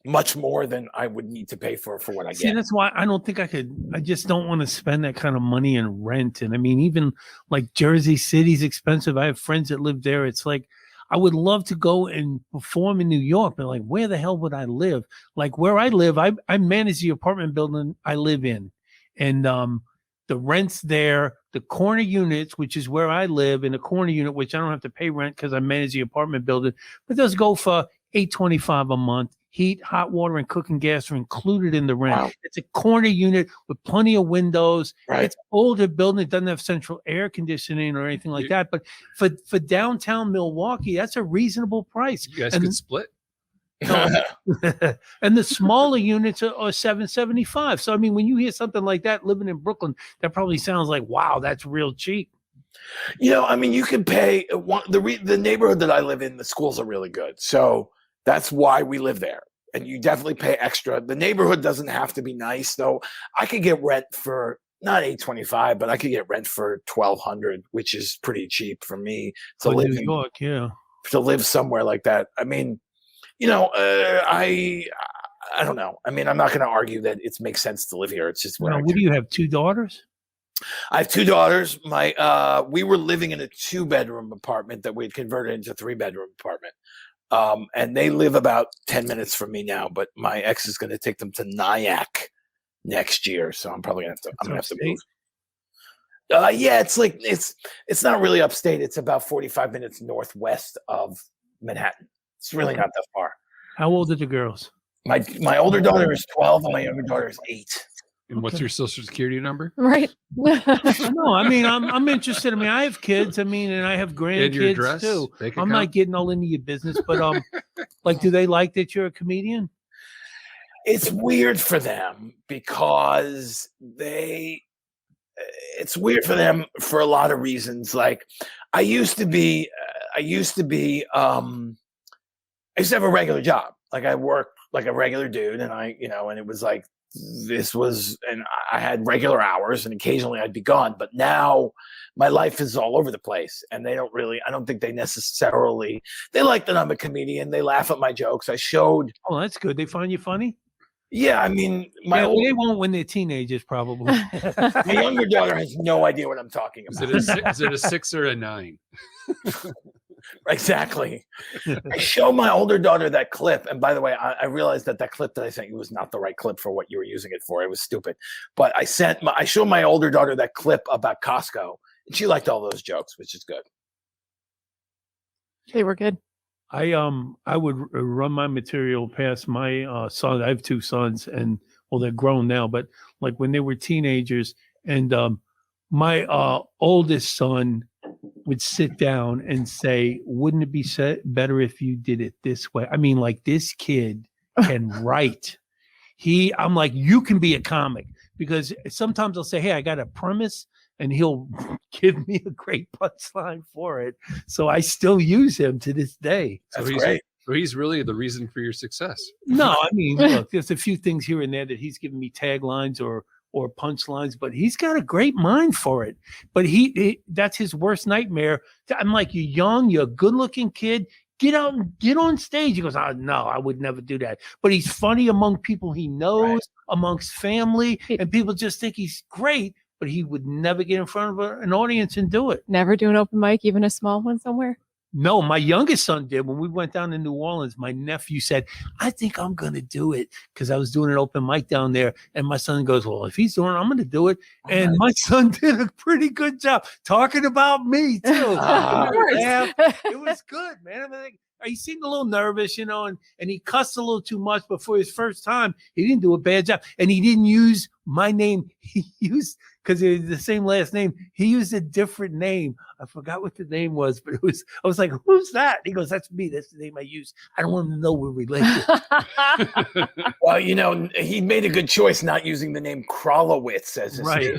much more than I would need to pay for what I get. See, that's why I don't think I could. I just don't want to spend that kind of money in rent. And I mean, even like Jersey City's expensive. I have friends that live there. It's like, I would love to go and perform in New York, but like, where the hell would I live? Like where I live, I manage the apartment building I live in, and the rent's there. The corner units, which is where I live, in a corner unit, which I don't have to pay rent because I manage the apartment building, but those go for $825 a month. Heat, hot water, and cooking gas are included in the rent. Wow. It's a corner unit with plenty of windows. Right. It's an older building. It doesn't have central air conditioning or anything like that. But for downtown Milwaukee, that's a reasonable price. You guys could split. And the smaller units are $775. So I mean, when you hear something like that living in Brooklyn, that probably sounds like, wow, that's real cheap. You know, I mean, you can pay the neighborhood that I live in. The schools are really good, so that's why we live there. And you definitely pay extra. The neighborhood doesn't have to be nice, though. I could get rent for not $825, but I could get rent for $1,200, which is pretty cheap for me to live in New York. Yeah, to live somewhere like that. I mean, you know, I don't know. I mean, I'm not going to argue that it makes sense to live here. It's just what do you have? 2 daughters? I have 2 daughters. We were living in a 2-bedroom apartment that we had converted into a 3-bedroom apartment. And they live about 10 minutes from me now, but my ex is going to take them to Nyack next year. So I'm probably going to have to move. Yeah, it's like, it's not really upstate. It's about 45 minutes northwest of Manhattan. It's really not that far. How old are the girls? My older daughter is 12 and my younger daughter is 8. And what's your social security number? Right. No, I mean, I'm interested. I mean, I have kids. I mean, and I have grandkids too. I'm not getting all into your business, but like, do they like that you're a comedian? It's weird for them because it's weird for them for a lot of reasons. Like, I used to have a regular job. Like, I worked like a regular dude, and and it was like, and I had regular hours, and occasionally I'd be gone. But now my life is all over the place, and I don't think they necessarily, they like that I'm a comedian. They laugh at my jokes. Oh, that's good. They find you funny? Yeah, I mean, they won't when they're teenagers, probably. My younger daughter has no idea what I'm talking about. Is it a 6 or a 9? Exactly. I show my older daughter that clip, and by the way, I realized that clip that I sent you was not the right clip for what you were using it for. It was stupid. But I showed my older daughter that clip about Costco, and she liked all those jokes, which is good. They were good. I would run my material past my son. I have 2 sons, and well, they're grown now, but like when they were teenagers, and my oldest son would sit down and say, wouldn't it be better if you did it this way? I mean, like, this kid can write. I'm like, you can be a comic, because sometimes I'll say, hey, I got a premise, and he'll give me a great punchline for it. So I still use him to this day. That's great. So he's really the reason for your success. No, I mean, look, there's a few things here and there that he's giving me taglines or punchlines, but he's got a great mind for it. But he that's his worst nightmare. I'm like, you're young, you're a good looking kid. get out and get on stage. He goes, oh, no, I would never do that. But he's funny among people he knows, amongst family, and people just think he's great, but he would never get in front of an audience and do it. Never do an open mic, even a small one somewhere? No, my youngest son did. When we went down to New Orleans, my nephew said, I think I'm going to do it, because I was doing an open mic down there. And my son goes, well, if he's doing it, I'm going to do it. And my son did a pretty good job talking about me, too. It was good, man. I mean, he seemed a little nervous, and he cussed a little too much. But for his first time, he didn't do a bad job. And he didn't use my name. He used, because it was the same last name, he used a different name. I forgot what the name was, but I was like, who's that? He goes, that's me. That's the name I use. I don't want to know we're related. Well, he made a good choice not using the name Krolowitz as his name.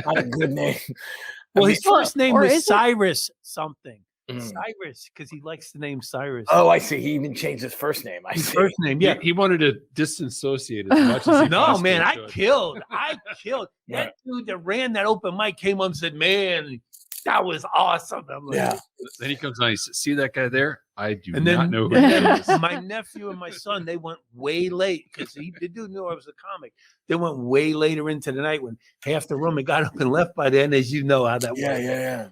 Not a good name. Well, his first name was is it- Cyrus something. Cyrus, because he likes the name Cyrus. Oh, I see. He even changed his first name. I His see. first name, yeah. He wanted to disassociate as much as he No, possibly man, I could. killed. That dude that ran that open mic came up and said, man, that was awesome. I'm like, Yeah. Then he comes on. He says, "See that guy there? I do And not then, know who and he then is." my nephew and my son, they went way late, because the dude knew I was a comic. They went way later into the night when half the room had got up and left by then, as you know how that Yeah, was. yeah.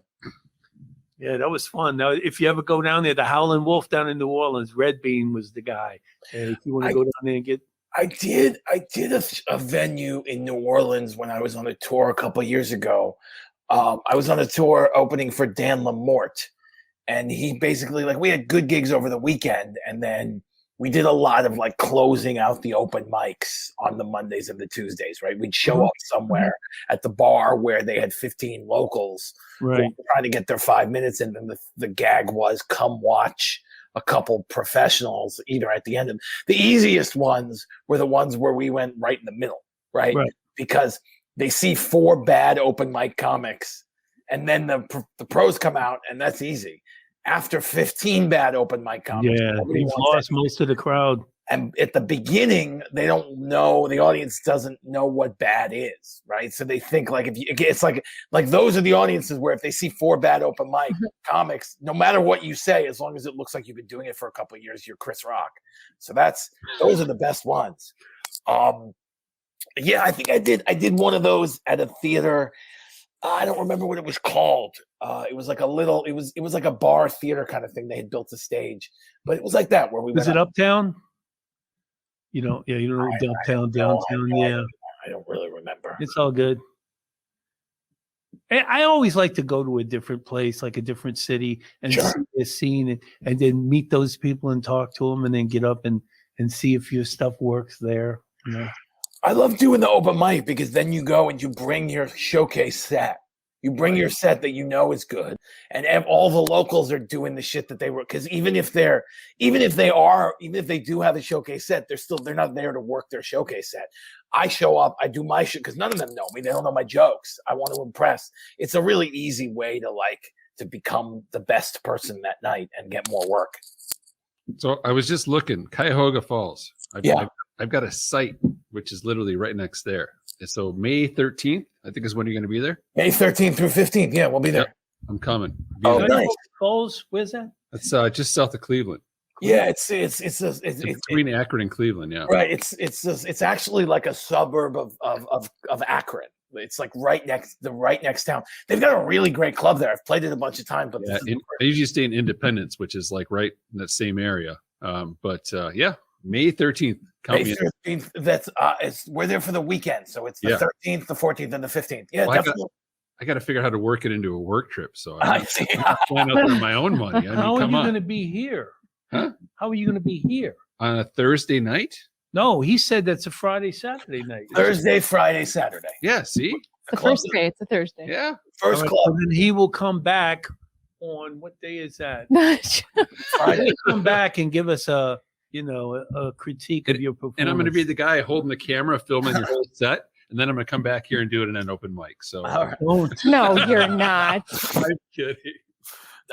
Yeah, that was fun. Now, if you ever go down there, the Howlin' Wolf down in New Orleans, Red Bean was the guy. And if you want to go down there and get, I did a venue in New Orleans when I was on a tour a couple of years ago. I was on a tour opening for Dan Lamort, and he basically, like, we had good gigs over the weekend, and then we did a lot of like closing out the open mics on the Mondays and the Tuesdays, right? We'd show up somewhere at the bar where they had 15 locals right. trying to get their 5 minutes, and then the gag was come watch a couple professionals either at the end. And the easiest ones were the ones where we went right in the middle, right? Because they see 4 bad open mic comics, and then the pros come out, and that's easy. After 15 bad open mic comics, Yeah, nobody he's wants lost most of the crowd. and at the beginning, they don't know, the audience doesn't know what bad is, right? So they think like, it's like those are the audiences where if they see 4 bad open mic comics, no matter what you say, as long as it looks like you've been doing it for a couple of years, you're Chris Rock. So those are the best ones. Yeah, I think I did one of those at a theater. I don't remember what it was called. It was like it was like a bar theater kind of thing. They had built a stage, but it was like that where we Was went it up. Uptown? You don't know downtown. Yeah, I don't really remember. it's all good. I always like to go to a different place, like a different city, and Sure. see a scene, and then meet those people and talk to them, and then get up and see if your stuff works there. You know? I love doing the open mic because then you go and you bring your showcase set. You bring your set that you know is good, and all the locals are doing the shit that they were. Because even if they do have a showcase set, they're not there to work their showcase set. I show up, I do my shit because none of them know me. They don't know my jokes. I want to impress. It's a really easy way to become the best person that night and get more work. So I was just looking, Cuyahoga Falls. Yeah. I've got a site which is literally right next there. So May 13th, I think, is when you're going to be there. May 13th through 15th. Yeah, we'll be there. Yep. I'm coming. Oh, there. nice. Falls, where's that? It's just south of Cleveland. Yeah, it's Between Akron and Cleveland. Yeah. right. It's actually like a suburb of Akron. It's like right next town. They've got a really great club there. I've played it a bunch of times, but Yeah, I usually stay in Independence, which is like right in that same area. Yeah, May 13th. Count May me in. 13th. We're there for the weekend, so it's the 13th, the 14th, and the 15th. Yeah, Well, definitely. I got to figure out how to work it into a work trip. So I I'm see. flying out there on my own money. I mean, How are come you on. going to be here? Huh? How are you going to be here? On a Thursday night? No, he said that's a Friday, Saturday night. Thursday, Friday, Saturday. Yeah, see? It's a Club. Thursday. It's a Thursday. Yeah. First All right, club. so then he will come back on what day is that? Friday. He'll come back and give us a critique of your performance. And I'm going to be the guy holding the camera, filming your whole set. And then I'm going to come back here and do it in an open mic. So All right. Don't No, you're not. I'm kidding.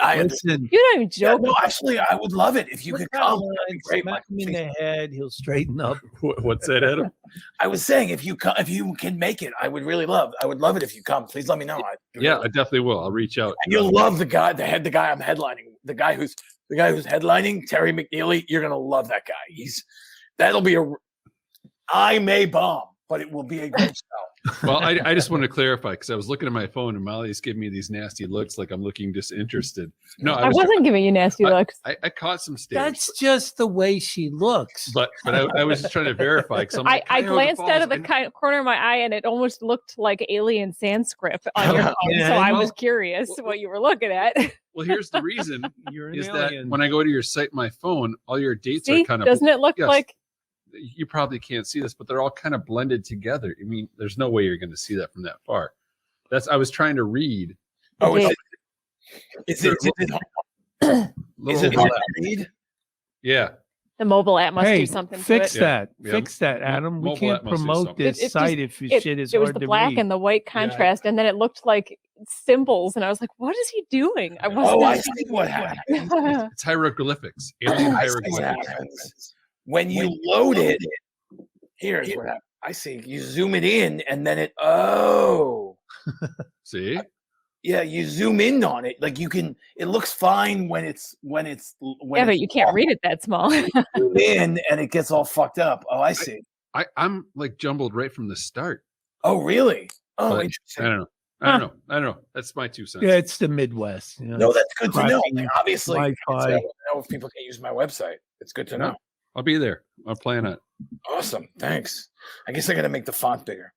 I understand. listen. You don't even Yeah, joke. no, actually, I would love it if you could come. That'd be great. Smack him in the head. He'll straighten up. What's that, Adam? I was saying if you can make it, I would love it if you come. Please let me know. Yeah, I definitely will. I'll reach out. And you'll love the guy I'm headlining, the guy who's the guy who's headlining, Terry McNeely. You're gonna love that guy. That'll be I may bomb, but it will be a great show. Well, I just want to clarify because I was looking at my phone and Molly's giving me these nasty looks like I'm looking disinterested. No, I wasn't giving you nasty looks. I caught some stares. That's just the way she looks. But I was just trying to verify because I glanced out of the corner of my eye and it almost looked like alien Sanskrit on your phone. Yeah, So I well- was curious what you were looking at. Well, here's the reason You're an is alien. that when I go to your site, my phone, all your dates See, are kind of. doesn't it look Yes. like? You probably can't see this, but they're all kind of blended together. I mean, there's no way you're going to see that from that far. I was trying to read. Oh, Yeah. is it Little- hard to read? Yeah. The mobile app must Hey, do something fix to it. that. Yeah. Fix that, Adam. We Mobile can't app must do promote something. this It site if your shit is It was hard the to black read. and the white contrast, and then it looked like symbols, and I was like, "What is he doing?" I wasn't. Oh, I see what happened. It's hieroglyphics. Alien I see what hieroglyphics. happens. When you load it, here's what happens. I see. You zoom it in, and then it. Oh, See? yeah. You zoom in on it, like you can. It looks fine when it's when yeah, it's but you can't read it that small. zoom in, and it gets all fucked up. Oh, I see. I'm like jumbled right from the start. Oh, really? Oh, But I interesting. don't know. I don't know. That's my 2 cents. Yeah, it's the Midwest. You know, No, that's good to know. Cracking Like, obviously, I Wi-Fi. don't know if people can use my website. It's good to know. I'll be there. I'll plan on it. Awesome. Thanks. I guess I got to make the font bigger.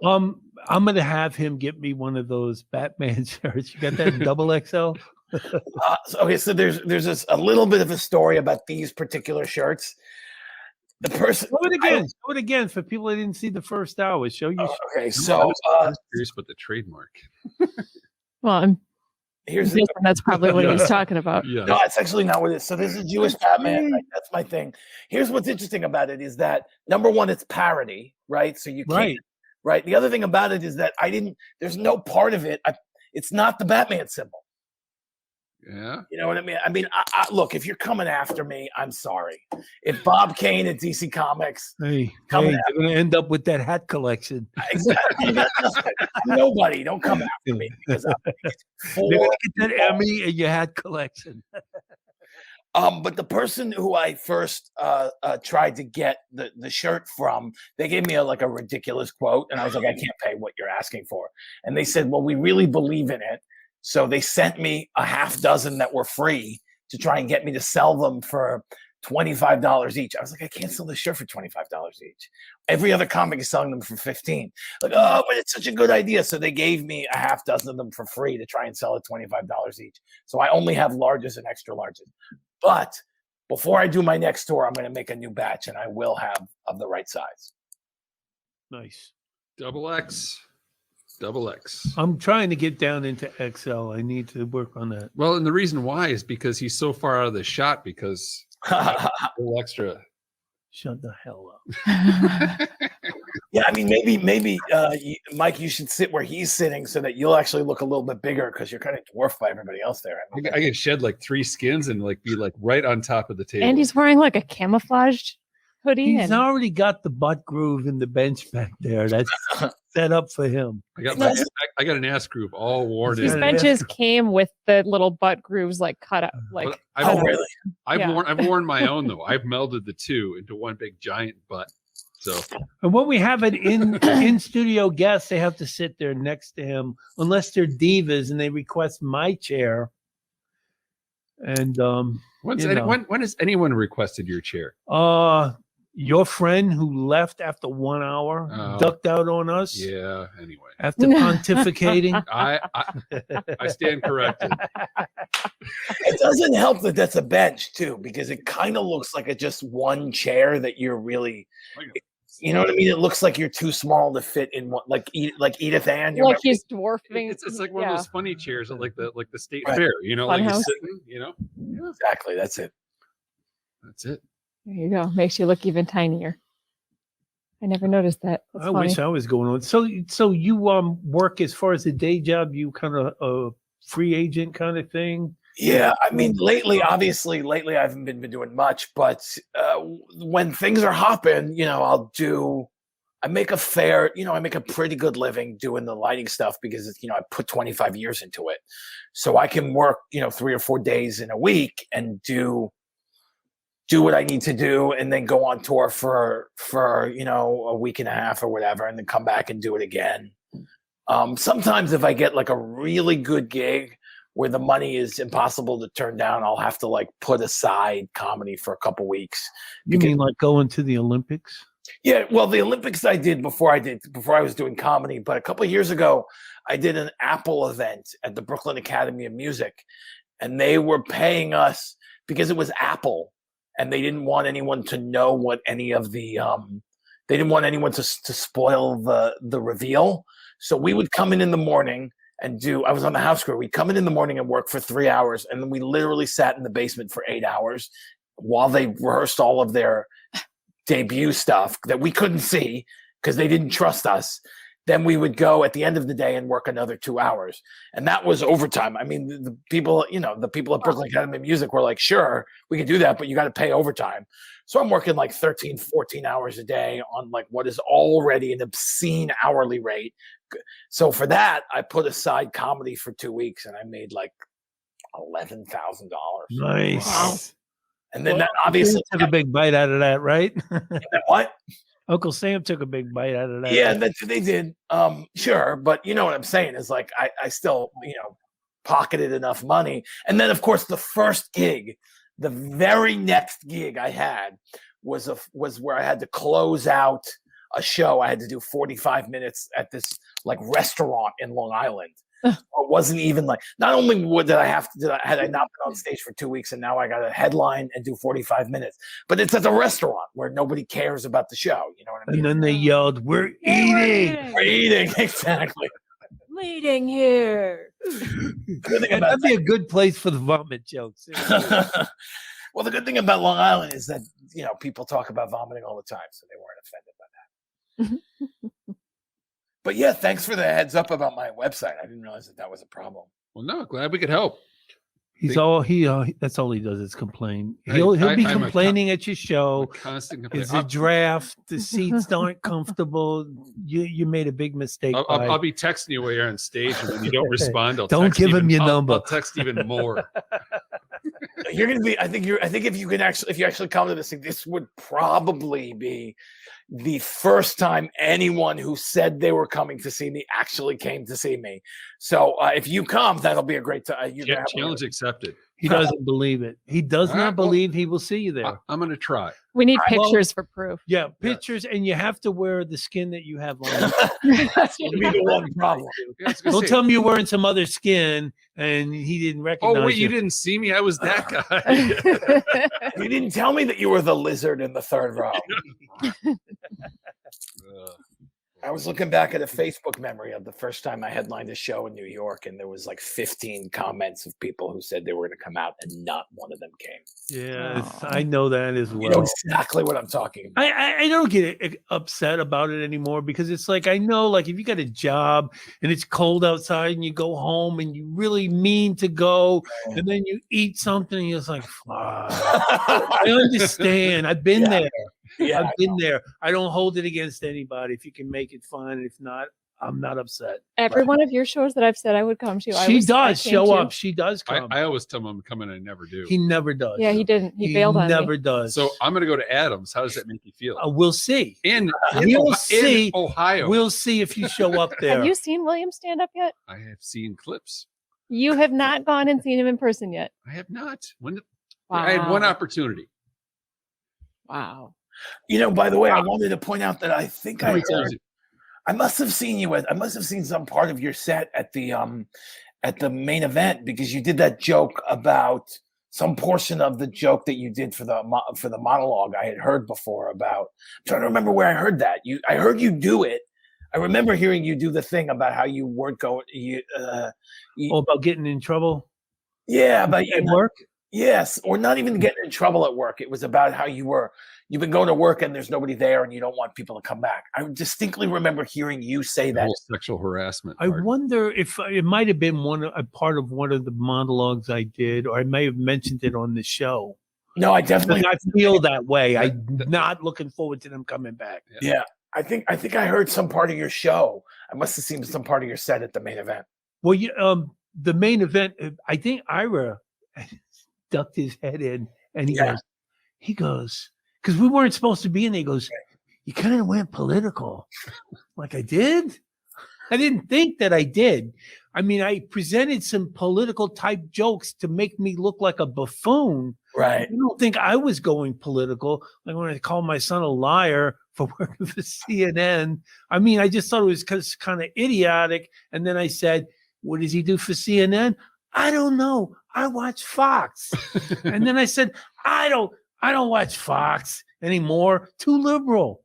I'm gonna have him get me one of those Batman shirts. You got that in double XL? Okay, so there's a little bit of a story about these particular shirts. The person. Show it again for people that didn't see the first hour. Show you. Okay, I so was curious about the trademark. Well, I'm here's guessing that's probably what he's talking about. Yeah. no, it's actually not what it is. So this is Jewish Batman. Right? That's my thing. Here's what's interesting about it is that number one, it's parody, right? So you can't, Right. right. The other thing about it is that there's no part of it. It's not the Batman symbol. Yeah. You know what I mean? I mean, look, if you're coming after me, I'm sorry. If Bob Kane at DC Comics, Hey, Coming they're at gonna end up with that hat collection. exactly, nobody, don't come after me because I'm They're full. gonna get that Emmy and your hat collection. But the person who I first tried to get the shirt from, they gave me a ridiculous quote, and I was like, I can't pay what you're asking for. And they said, well, we really believe in it. So they sent me a half dozen that were free to try and get me to sell them for $25 each. I was like, I can't sell this shirt for $25 each. Every other comic is selling them for $15. Like, oh, but it's such a good idea. So they gave me a half dozen of them for free to try and sell at $25 each. So I only have larges and extra larges. But before I do my next tour, I'm going to make a new batch, and I will have of the right size. Nice. Double X. I'm trying to get down into XL. I need to work on that. Well, and the reason why is because he's so far out of the shot because a little extra. Shut the hell up. Yeah, I mean, maybe Mike, you should sit where he's sitting so that you'll actually look a little bit bigger because you're kind of dwarfed by everybody else there. I mean, I could shed like 3 skins and be right on top of the table. And he's wearing like a camouflaged hoodie. He's And already got the butt groove in the bench back there. That's set up for him. I got an ass groove all worn these in. Yeah. benches came with the little butt grooves like cut out. Like But oh, really? I've worn my own though. I've melded the two into one big giant butt. So And when we have an in studio guest, they have to sit there next to him, unless they're divas and they request my chair. And when You know. has anyone requested your chair? your friend who left after 1 hour, Oh. ducked out on us Yeah. Anyway, after pontificating. I stand corrected. It doesn't help that that's a bench too, because it kind of looks like just one chair that you're really, you know what I mean? It looks like you're too small to fit in one, like Edith Ann. You like remember? he's dwarfing. It's like one of those funny chairs at like the state Right. fair. You know, like you're Funhouse. sitting. You know, Exactly. That's it. that's it. There you go. Makes you look even tinier. I never noticed that. That's I funny. wish I was going on. So you work as far as the day job, you kind of a free agent kind of thing. Yeah, I mean, lately I haven't been doing much, but when things are hopping, you know, I make a fair, I make a pretty good living doing the lighting stuff because it's, I put 25 years into it. So I can work, 3 or 4 days in a week and do what I need to do and then go on tour for a week and a half or whatever, and then come back and do it again. Sometimes if I get like a really good gig where the money is impossible to turn down, I'll have to like put aside comedy for a couple weeks. You mean like going to the Olympics? Yeah, well, the Olympics I did before I was doing comedy, but a couple of years ago, I did an Apple event at the Brooklyn Academy of Music, and they were paying us because it was Apple, and they didn't want anyone to know what any of the they didn't want anyone to spoil the reveal. So we would come in the morning and I was on the house crew. We'd come in the morning and work for 3 hours, and then we literally sat in the basement for 8 hours while they rehearsed all of their debut stuff that we couldn't see because they didn't trust us. Then we would go at the end of the day and work another 2 hours. And that was overtime. I mean, the people at Brooklyn Academy of Music were like, sure, we can do that, but you got to pay overtime. So I'm working like 13, 14 hours a day on like what is already an obscene hourly rate. So for that, I put aside comedy for 2 weeks and I made like $11,000. Nice. Wow. And then that obviously took a big bite out of that, right? What? Uncle Sam took a big bite out of that. Yeah, they did. Sure, but you know what I'm saying is like I still pocketed enough money. And then of course the first gig, the very next gig I had was where I had to close out a show. I had to do 45 minutes at this like restaurant in Long Island. It wasn't even like, not only had I not been on stage for 2 weeks and now I got to headline and do 45 minutes, but it's at a restaurant where nobody cares about the show. You know what I mean? And then they yelled, "We're eating! We're eating!" Exactly. Leading here. That'd be a good place for the vomit jokes. Well, the good thing about Long Island is that, people talk about vomiting all the time, so they weren't offended by that. But yeah, thanks for the heads up about my website. I didn't realize that was a problem. Well, no, glad we could help. That's all he does is complain. He'll be complaining at your show. Constant complaint. It's a draft. The seats aren't comfortable. You made a big mistake. I'll be texting you while you're on stage, and when you don't respond, don't give him your number. I'll text even more. You're gonna be. I think if you actually come to this thing, this would probably be the first time anyone who said they were coming to see me actually came to see me. So if you come, that'll be a great time. Challenge accepted. He doesn't believe it. He does not believe he will see you there. I'm going to try. We need pictures for proof. Yeah, pictures, and you have to wear the skin that you have on. That's going to be the one problem. Don't tell me you're wearing some other skin and he didn't recognize you. Oh, wait, you didn't see me? I was that guy. You didn't tell me that you were the lizard in the third row. I was looking back at a Facebook memory of the first time I headlined a show in New York, and there was like 15 comments of people who said they were going to come out, and not one of them came. Yeah, I know that as well. You know exactly what I'm talking about. I don't get upset about it anymore because it's like, I know, like if you got a job and it's cold outside and you go home and you really mean to go and then you eat something and you're just like, fuck. I understand. I've been there. Yeah, I've been there. I don't hold it against anybody. If you can make it, fine. If not, I'm not upset. Every one of your shows that I've said I would come to, she does show up. She does come. I always tell him I'm coming. I never do. He never does. Yeah, he didn't. He bailed on me. Never does. So I'm going to go to Adams. How does that make you feel? We'll see. In Ohio. We'll see if you show up there. Have you seen William stand up yet? I have seen clips. You have not gone and seen him in person yet. I have not. Wow. I had one opportunity. Wow. By the way, I wanted to point out that I think I must have seen you I must have seen some part of your set at the main event, because you did that joke about some portion of the joke that you did for the monologue I had heard before about. I'm trying to remember where I heard that. I heard you do it. I remember hearing you do the thing about how you weren't going. About getting in trouble. Yeah, about at work. Yes, or not even getting in trouble at work. It was about how you've been going to work and there's nobody there and you don't want people to come back. I distinctly remember hearing you say that. Sexual harassment. I wonder if it might have been a part of one of the monologues I did, or I may have mentioned it on the show. No, I definitely I feel that way. I'm not looking forward to them coming back. Yeah. I think I heard some part of your show. I must have seen some part of your set at the main event. Well, the main event, I think Ira ducked his head in and he goes, because we weren't supposed to be in there. He goes, you kind of went political. Like, I did? I didn't think that I did. I mean, I presented some political type jokes to make me look like a buffoon. Right. I don't think I was going political. Like when I called my son a liar for working for CNN. I mean, I just thought it was kind of idiotic. And then I said, what does he do for CNN? I don't know. I watch Fox. And then I said, I don't watch Fox anymore. Too liberal.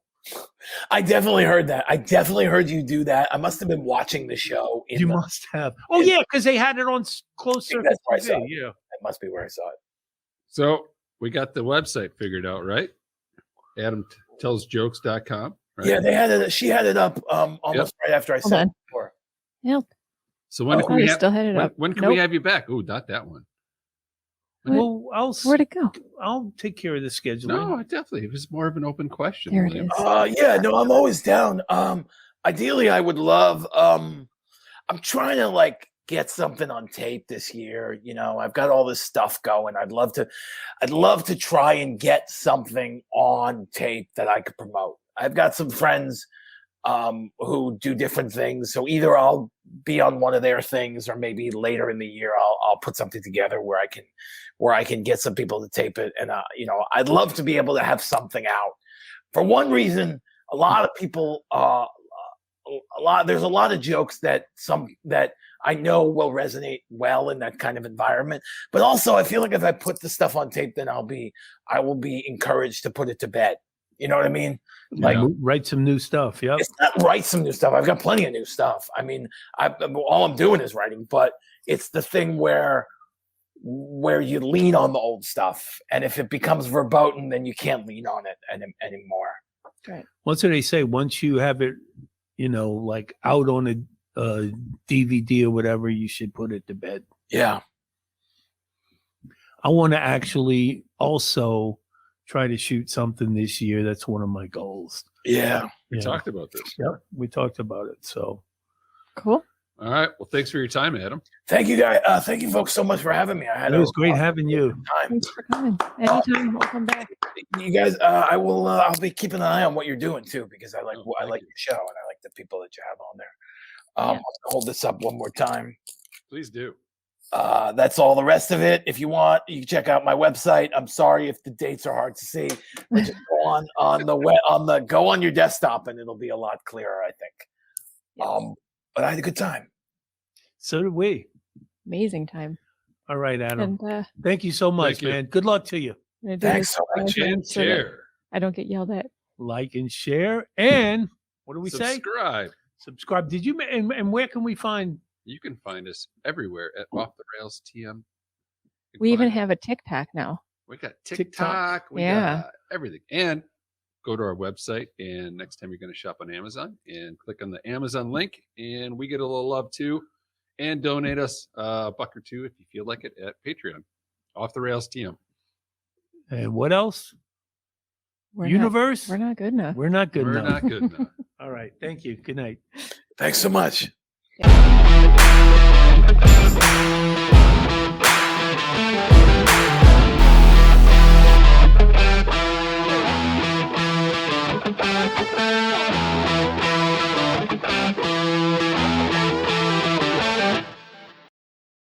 I definitely heard that. I definitely heard you do that. I must have been watching the show. You must have. Oh, yeah, because they had it on closed circuit that's where I saw TV. it. Yeah. That must be where I saw it. So we got the website figured out, right? AdamTellsJokes.com. Right? Yeah, they had it. She had it up almost right after I said it before. Yep. So when can we have, still had it up. when can we have you back? Oh, not that one. Well, Where'd it go? I'll take care of the scheduling. No, definitely. It was more of an open question. There it William. is. Yeah, no, I'm always down. Ideally, I would love. I'm trying to like get something on tape this year. You know, I've got all this stuff going. I'd love to try and get something on tape that I could promote. I've got some friends who do different things. So either I'll be on one of their things, or maybe later in the year I'll put something together where I can get some people to tape it. And I'd love to be able to have something out. For one reason, a lot of people, there's a lot of jokes that I know will resonate well in that kind of environment. But also, I feel like if I put the stuff on tape, then I will be encouraged to put it to bed. You know what I mean? Like write some new stuff. Yep. It's not write some new stuff. I've got plenty of new stuff. I mean, all I'm doing is writing, but it's the thing where you lean on the old stuff, and if it becomes verboten, then you can't lean on it anymore. Right. What's what they say? Once you have it, like out on a DVD or whatever, you should put it to bed. Yeah. I want to actually also try to shoot something this year. That's one of my goals. Yeah. We talked about this. Yep. We talked about it. So cool. All right. Well, thanks for your time, Adam. Thank you, guys. Thank you, folks, so much for having me. It was great having you. Time. Thanks for coming. Anytime, we'll come back. You guys, I'll be keeping an eye on what you're doing too, because I like your show and I like the people that you have on there. I'll hold this up one more time. Please do. That's all the rest of it. If you want, you can check out my website. I'm sorry if the dates are hard to see, but just go on your desktop and it'll be a lot clearer, I think. But I had a good time. So did we. Amazing time. All right, Adam. And thank you so much, man. Good luck to you. Thanks so much. And share. I don't get yelled at. Like and share. And what do we say? Subscribe. Did you? And where can we find? You can find us everywhere at Off the Rails TM. We even have a TikTok now. We got TikTok. We got everything. And go to our website, and next time you're going to shop on Amazon, and click on the Amazon link, and we get a little love too, and donate us $1 or $2 if you feel like it at Patreon. Off the Rails TM. And what else? We're Universe? We're not good enough. We're not good enough. We're not good enough. All right. Thank you. Good night. Thanks so much. Yeah.